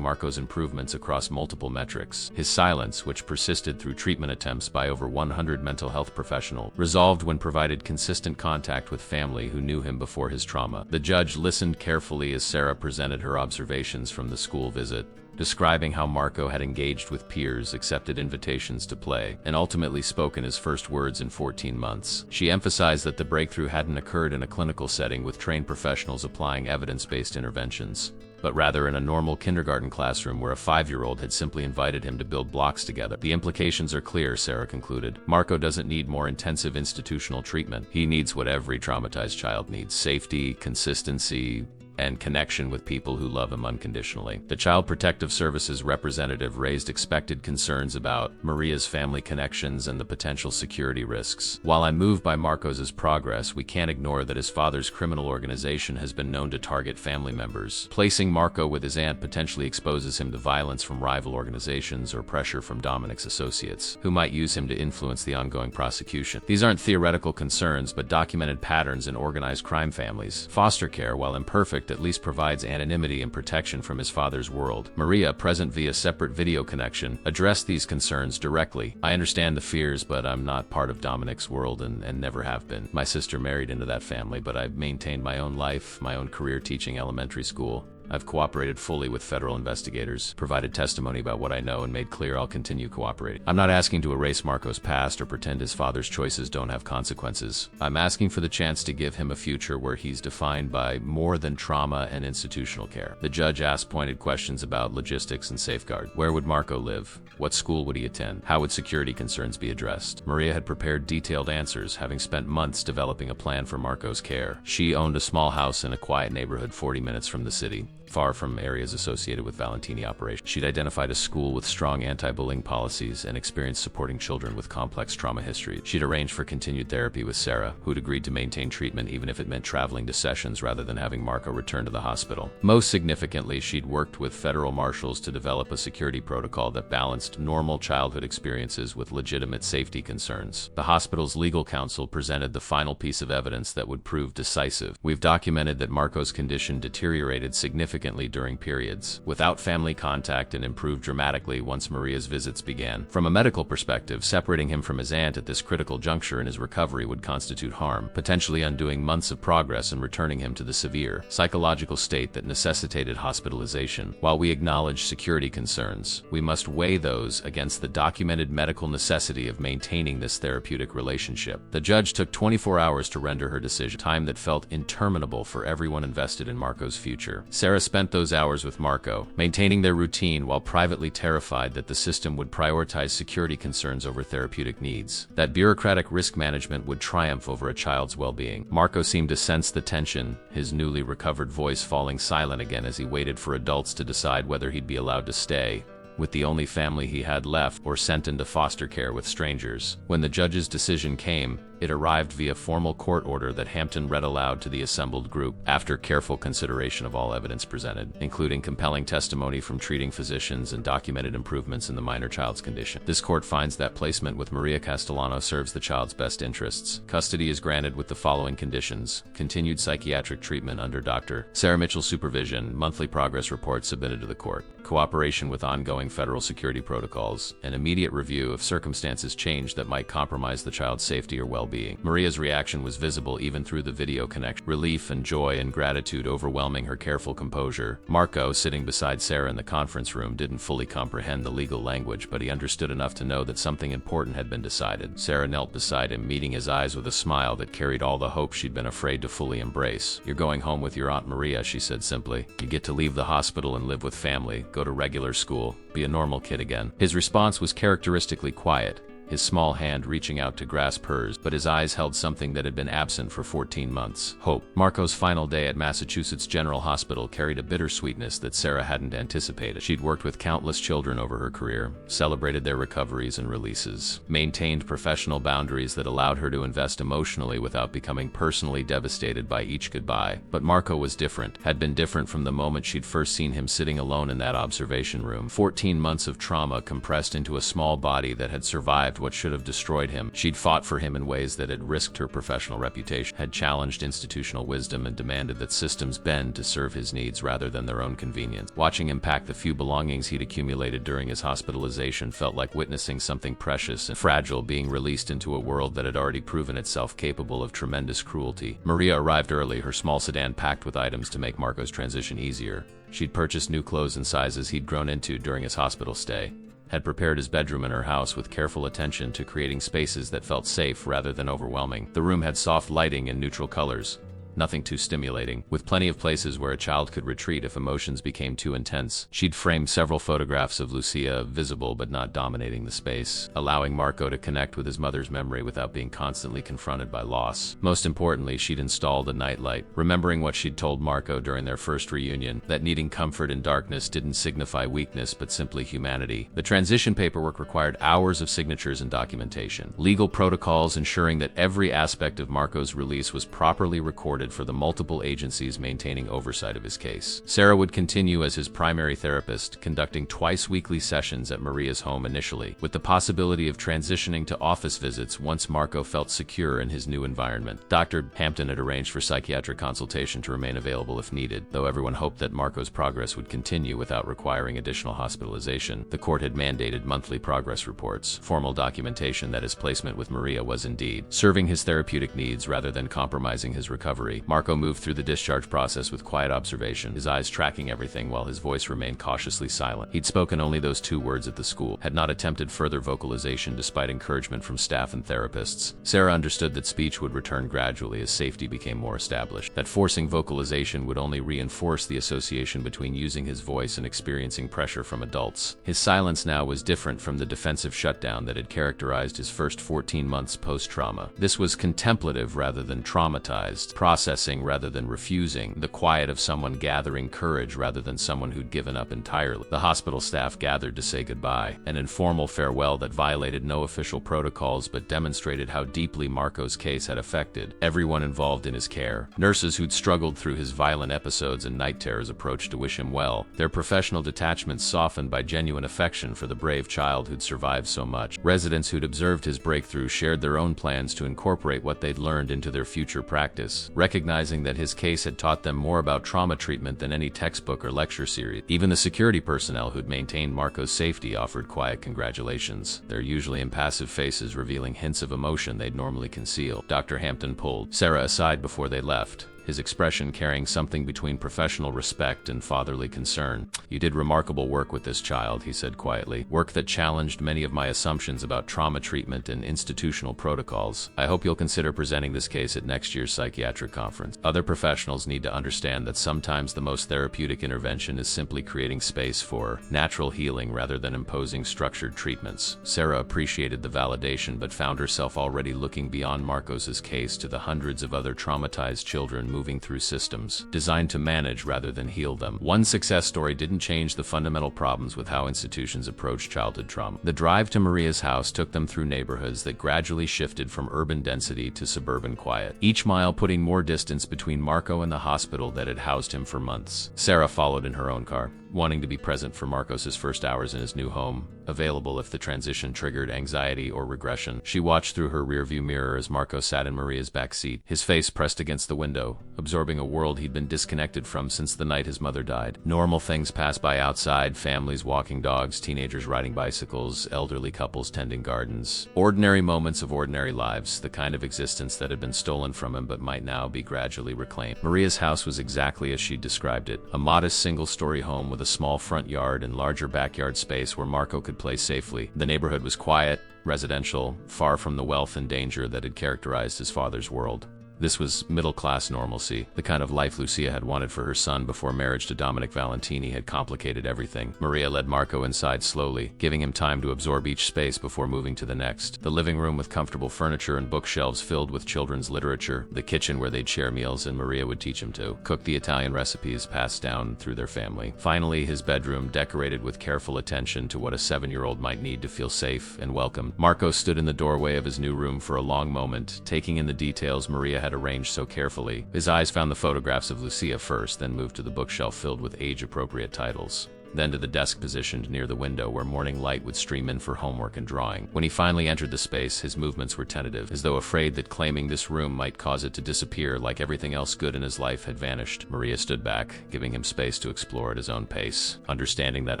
Marco's improvements across multiple metrics. His silence, which persisted through treatment attempts by over 100 mental health professionals, resolved when provided consistent contact with family who knew him before his trauma. The judge listened carefully as Sarah presented her observations from the school visit, describing how Marco had engaged with peers, accepted invitations to play, and ultimately spoken his first words in 14 months. She emphasized that the breakthrough hadn't occurred in a clinical setting with trained professionals applying evidence-based interventions, but rather in a normal kindergarten classroom where a 5-year-old had simply invited him to build blocks together. "The implications are clear," Sarah concluded. "Marco doesn't need more intensive institutional treatment. He needs what every traumatized child needs: safety, consistency, and connection with people who love him unconditionally. The Child Protective Services representative raised expected concerns about Maria's family connections and the potential security risks. While I'm moved by Marcos's progress, we can't ignore that his father's criminal organization has been known to target family members. Placing Marco with his aunt potentially exposes him to violence from rival organizations or pressure from Dominic's associates, who might use him to influence the ongoing prosecution. These aren't theoretical concerns, but documented patterns in organized crime families. Foster care, while imperfect, at least provides anonymity and protection from his father's world. Maria, present via separate video connection, addressed these concerns directly. I understand the fears, but I'm not part of Dominic's world and never have been. My sister married into that family, but I've maintained my own life, my own career teaching elementary school. I've cooperated fully with federal investigators, provided testimony about what I know, and made clear I'll continue cooperating. I'm not asking to erase Marco's past or pretend his father's choices don't have consequences. I'm asking for the chance to give him a future where he's defined by more than trauma and institutional care. The judge asked pointed questions about logistics and safeguard. Where would Marco live? What school would he attend? How would security concerns be addressed? Maria had prepared detailed answers, having spent months developing a plan for Marco's care. She owned a small house in a quiet neighborhood 40 minutes from the city, far from areas associated with Valentini operations. She'd identified a school with strong anti-bullying policies and experience supporting children with complex trauma history. She'd arranged for continued therapy with Sarah, who'd agreed to maintain treatment even if it meant traveling to sessions rather than having Marco return to the hospital. Most significantly, she'd worked with federal marshals to develop a security protocol that balanced normal childhood experiences with legitimate safety concerns. The hospital's legal counsel presented the final piece of evidence that would prove decisive. We've documented that Marco's condition deteriorated significantly during periods, without family contact, and improved dramatically once Maria's visits began. From a medical perspective, separating him from his aunt at this critical juncture in his recovery would constitute harm, potentially undoing months of progress and returning him to the severe psychological state that necessitated hospitalization. While we acknowledge security concerns, we must weigh those against the documented medical necessity of maintaining this therapeutic relationship. The judge took 24 hours to render her decision, time that felt interminable for everyone invested in Marco's future. Sarah spent those hours with Marco, maintaining their routine while privately terrified that the system would prioritize security concerns over therapeutic needs, that bureaucratic risk management would triumph over a child's well-being. Marco seemed to sense the tension, his newly recovered voice falling silent again as he waited for adults to decide whether he'd be allowed to stay with the only family he had left or sent into foster care with strangers. When the judge's decision came, it arrived via formal court order that Hampton read aloud to the assembled group after careful consideration of all evidence presented, including compelling testimony from treating physicians and documented improvements in the minor child's condition. This court finds that placement with Maria Castellano serves the child's best interests. Custody is granted with the following conditions: continued psychiatric treatment under Dr. Sarah Mitchell's supervision, monthly progress reports submitted to the court, cooperation with ongoing federal security protocols, and immediate review if circumstances change that might compromise the child's safety or well-being. Maria's reaction was visible even through the video connection, relief and joy and gratitude overwhelming her careful composure. Marco, sitting beside Sarah in the conference room, didn't fully comprehend the legal language, but he understood enough to know that something important had been decided. Sarah knelt beside him, meeting his eyes with a smile that carried all the hope she'd been afraid to fully embrace. "You're going home with your Aunt Maria," she said simply. "You get to leave the hospital and live with family, go to regular school, be a normal kid again." His response was characteristically quiet, his small hand reaching out to grasp hers, but his eyes held something that had been absent for 14 months: hope. Marco's final day at Massachusetts General Hospital carried a bittersweetness that Sarah hadn't anticipated. She'd worked with countless children over her career, celebrated their recoveries and releases, maintained professional boundaries that allowed her to invest emotionally without becoming personally devastated by each goodbye. But Marco was different, had been different from the moment she'd first seen him sitting alone in that observation room. 14 months of trauma compressed into a small body that had survived what should have destroyed him. She'd fought for him in ways that had risked her professional reputation, had challenged institutional wisdom, and demanded that systems bend to serve his needs rather than their own convenience. Watching him pack the few belongings he'd accumulated during his hospitalization felt like witnessing something precious and fragile being released into a world that had already proven itself capable of tremendous cruelty. Maria arrived early, her small sedan packed with items to make Marco's transition easier. She'd purchased new clothes and sizes he'd grown into during his hospital stay, had prepared his bedroom in her house with careful attention to creating spaces that felt safe rather than overwhelming. The room had soft lighting and neutral colors, nothing too stimulating, with plenty of places where a child could retreat if emotions became too intense. She'd framed several photographs of Lucia, visible but not dominating the space, allowing Marco to connect with his mother's memory without being constantly confronted by loss. Most importantly, she'd installed a nightlight, remembering what she'd told Marco during their first reunion, that needing comfort in darkness didn't signify weakness but simply humanity. The transition paperwork required hours of signatures and documentation, legal protocols ensuring that every aspect of Marco's release was properly recorded for the multiple agencies maintaining oversight of his case. Sarah would continue as his primary therapist, conducting twice-weekly sessions at Maria's home initially, with the possibility of transitioning to office visits once Marco felt secure in his new environment. Dr. Hampton had arranged for psychiatric consultation to remain available if needed, though everyone hoped that Marco's progress would continue without requiring additional hospitalization. The court had mandated monthly progress reports, formal documentation that his placement with Maria was indeed serving his therapeutic needs rather than compromising his recovery. Marco moved through the discharge process with quiet observation, his eyes tracking everything while his voice remained cautiously silent. He'd spoken only those 2 words at the school, had not attempted further vocalization despite encouragement from staff and therapists. Sarah understood that speech would return gradually as safety became more established, that forcing vocalization would only reinforce the association between using his voice and experiencing pressure from adults. His silence now was different from the defensive shutdown that had characterized his first 14 months post-trauma. This was contemplative rather than traumatized, processing rather than refusing, the quiet of someone gathering courage rather than someone who'd given up entirely. The hospital staff gathered to say goodbye, an informal farewell that violated no official protocols but demonstrated how deeply Marco's case had affected everyone involved in his care. Nurses who'd struggled through his violent episodes and night terrors approached to wish him well, their professional detachment softened by genuine affection for the brave child who'd survived so much. Residents who'd observed his breakthrough shared their own plans to incorporate what they'd learned into their future practice, recognizing that his case had taught them more about trauma treatment than any textbook or lecture series. Even the security personnel who'd maintained Marco's safety offered quiet congratulations, their usually impassive faces revealing hints of emotion they'd normally conceal. Dr. Hampton pulled Sarah aside before they left, his expression carrying something between professional respect and fatherly concern. "You did remarkable work with this child," he said quietly, "work that challenged many of my assumptions about trauma treatment and institutional protocols. I hope you'll consider presenting this case at next year's psychiatric conference. Other professionals need to understand that sometimes the most therapeutic intervention is simply creating space for natural healing rather than imposing structured treatments." Sarah appreciated the validation but found herself already looking beyond Marcos's case to the hundreds of other traumatized children moving through systems designed to manage rather than heal them. One success story didn't change the fundamental problems with how institutions approach childhood trauma. The drive to Maria's house took them through neighborhoods that gradually shifted from urban density to suburban quiet, each mile putting more distance between Marco and the hospital that had housed him for months. Sarah followed in her own car, wanting to be present for Marcos's first hours in his new home, available if the transition triggered anxiety or regression. She watched through her rearview mirror as Marco sat in Maria's back seat, his face pressed against the window, absorbing a world he'd been disconnected from since the night his mother died. Normal things passed by outside, families walking dogs, teenagers riding bicycles, elderly couples tending gardens. Ordinary moments of ordinary lives, the kind of existence that had been stolen from him but might now be gradually reclaimed. Maria's house was exactly as she'd described it, a modest single-story home with a small front yard and larger backyard space where Marco could play safely. The neighborhood was quiet, residential, far from the wealth and danger that had characterized his father's world. This was middle-class normalcy, the kind of life Lucia had wanted for her son before marriage to Dominic Valentini had complicated everything. Maria led Marco inside slowly, giving him time to absorb each space before moving to the next. The living room with comfortable furniture and bookshelves filled with children's literature, the kitchen where they'd share meals and Maria would teach him to cook the Italian recipes passed down through their family. Finally, his bedroom decorated with careful attention to what a 7-year-old might need to feel safe and welcome. Marco stood in the doorway of his new room for a long moment, taking in the details Maria had arranged so carefully. His eyes found the photographs of Lucia first, then moved to the bookshelf filled with age-appropriate titles, then to the desk positioned near the window where morning light would stream in for homework and drawing. When he finally entered the space, his movements were tentative, as though afraid that claiming this room might cause it to disappear like everything else good in his life had vanished. Maria stood back, giving him space to explore at his own pace, understanding that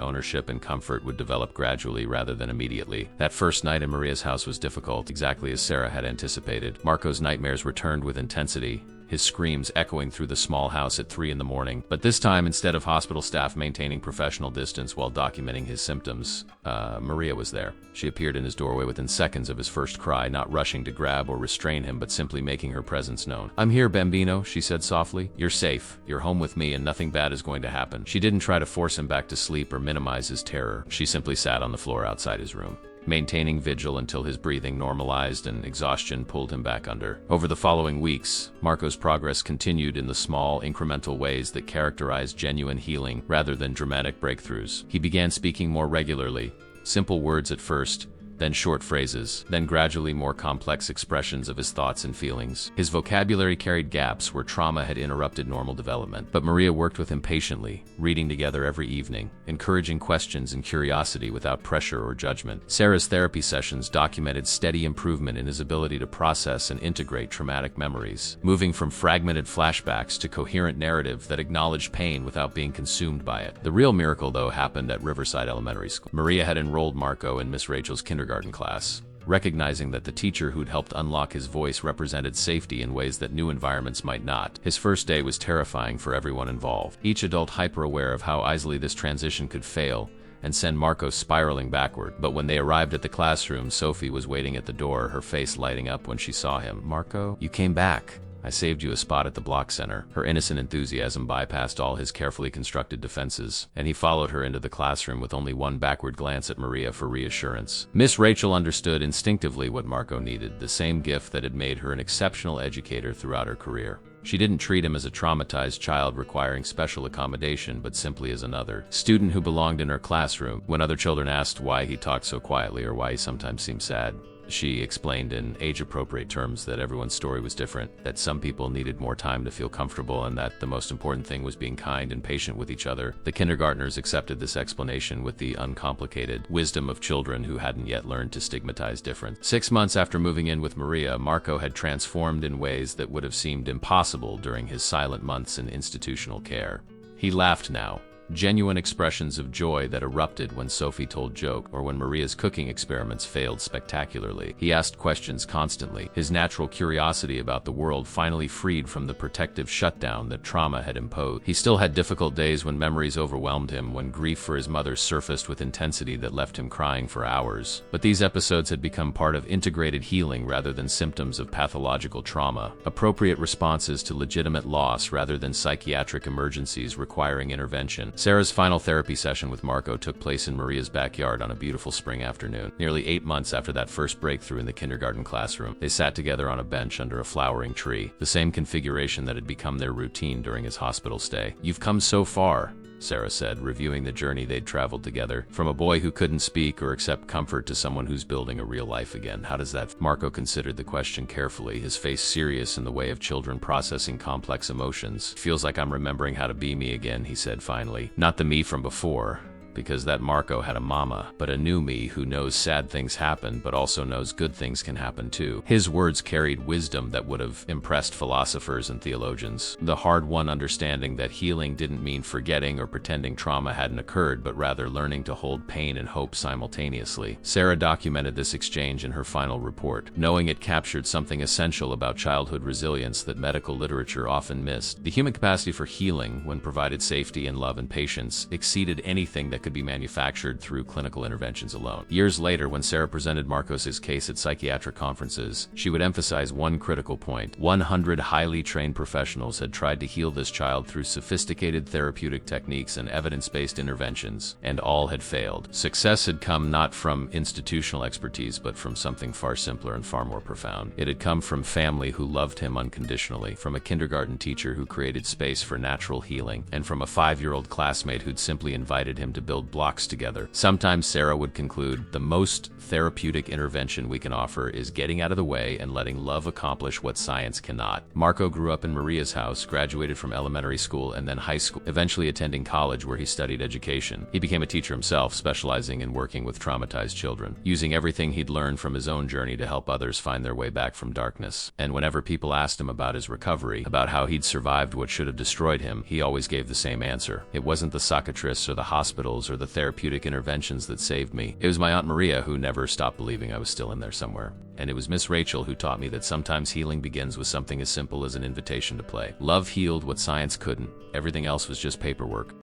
ownership and comfort would develop gradually rather than immediately. That first night in Maria's house was difficult, exactly as Sarah had anticipated. Marco's nightmares returned with intensity, his screams echoing through the small house at 3 in the morning. But this time, instead of hospital staff maintaining professional distance while documenting his symptoms, Maria was there. She appeared in his doorway within seconds of his first cry, not rushing to grab or restrain him, but simply making her presence known. "I'm here, Bambino," she said softly. "You're safe. You're home with me, and nothing bad is going to happen." She didn't try to force him back to sleep or minimize his terror. She simply sat on the floor outside his room, maintaining vigil until his breathing normalized and exhaustion pulled him back under. Over the following weeks, Marco's progress continued in the small, incremental ways that characterized genuine healing rather than dramatic breakthroughs. He began speaking more regularly, simple words at first, then short phrases, then gradually more complex expressions of his thoughts and feelings. His vocabulary carried gaps where trauma had interrupted normal development, but Maria worked with him patiently, reading together every evening, encouraging questions and curiosity without pressure or judgment. Sarah's therapy sessions documented steady improvement in his ability to process and integrate traumatic memories, moving from fragmented flashbacks to coherent narrative that acknowledged pain without being consumed by it. The real miracle, though, happened at Riverside Elementary School. Maria had enrolled Marco in Miss Rachel's kindergarten class, recognizing that the teacher who'd helped unlock his voice represented safety in ways that new environments might not. His first day was terrifying for everyone involved, each adult hyper-aware of how easily this transition could fail and send Marco spiraling backward. But when they arrived at the classroom, Sophie was waiting at the door, her face lighting up when she saw him. "Marco, you came back. I saved you a spot at the block center." Her innocent enthusiasm bypassed all his carefully constructed defenses, and he followed her into the classroom with only one backward glance at Maria for reassurance. Miss Rachel understood instinctively what Marco needed, the same gift that had made her an exceptional educator throughout her career. She didn't treat him as a traumatized child requiring special accommodation, but simply as another student who belonged in her classroom. When other children asked why he talked so quietly or why he sometimes seemed sad, she explained in age-appropriate terms that everyone's story was different, that some people needed more time to feel comfortable, and that the most important thing was being kind and patient with each other. The kindergartners accepted this explanation with the uncomplicated wisdom of children who hadn't yet learned to stigmatize difference. 6 months after moving in with Maria, Marco had transformed in ways that would have seemed impossible during his silent months in institutional care. He laughed now, genuine expressions of joy that erupted when Sophie told joke or when Maria's cooking experiments failed spectacularly. He asked questions constantly, his natural curiosity about the world finally freed from the protective shutdown that trauma had imposed. He still had difficult days when memories overwhelmed him, when grief for his mother surfaced with intensity that left him crying for hours. But these episodes had become part of integrated healing rather than symptoms of pathological trauma, appropriate responses to legitimate loss rather than psychiatric emergencies requiring intervention. Sarah's final therapy session with Marco took place in Maria's backyard on a beautiful spring afternoon. Nearly 8 months after that first breakthrough in the kindergarten classroom, they sat together on a bench under a flowering tree, the same configuration that had become their routine during his hospital stay. "You've come so far," Sarah said, reviewing the journey they'd traveled together, from a boy who couldn't speak or accept comfort to someone who's building a real life again. "How does that?" Marco considered the question carefully, his face serious in the way of children processing complex emotions. "Feels like I'm remembering how to be me again," he said finally. "Not the me from before, because that Marco had a mama, but a new me who knows sad things happen but also knows good things can happen too." His words carried wisdom that would have impressed philosophers and theologians, the hard-won understanding that healing didn't mean forgetting or pretending trauma hadn't occurred, but rather learning to hold pain and hope simultaneously. Sarah documented this exchange in her final report, knowing it captured something essential about childhood resilience that medical literature often missed. The human capacity for healing, when provided safety and love and patience, exceeded anything that could be manufactured through clinical interventions alone. Years later, when Sarah presented Marcos's case at psychiatric conferences, she would emphasize one critical point. 100 highly trained professionals had tried to heal this child through sophisticated therapeutic techniques and evidence-based interventions, and all had failed. Success had come not from institutional expertise, but from something far simpler and far more profound. It had come from family who loved him unconditionally, from a kindergarten teacher who created space for natural healing, and from a 5-year-old classmate who'd simply invited him to build blocks together. Sometimes Sarah would conclude, "The most therapeutic intervention we can offer is getting out of the way and letting love accomplish what science cannot." Marco grew up in Maria's house, graduated from elementary school and then high school, eventually attending college where he studied education. He became a teacher himself, specializing in working with traumatized children, using everything he'd learned from his own journey to help others find their way back from darkness. And whenever people asked him about his recovery, about how he'd survived what should have destroyed him, he always gave the same answer. It wasn't the psychiatrists or the hospitals miracles or the therapeutic interventions that saved me. It was my Aunt Maria who never stopped believing I was still in there somewhere. And it was Miss Rachel who taught me that sometimes healing begins with something as simple as an invitation to play. Love healed what science couldn't. Everything else was just paperwork.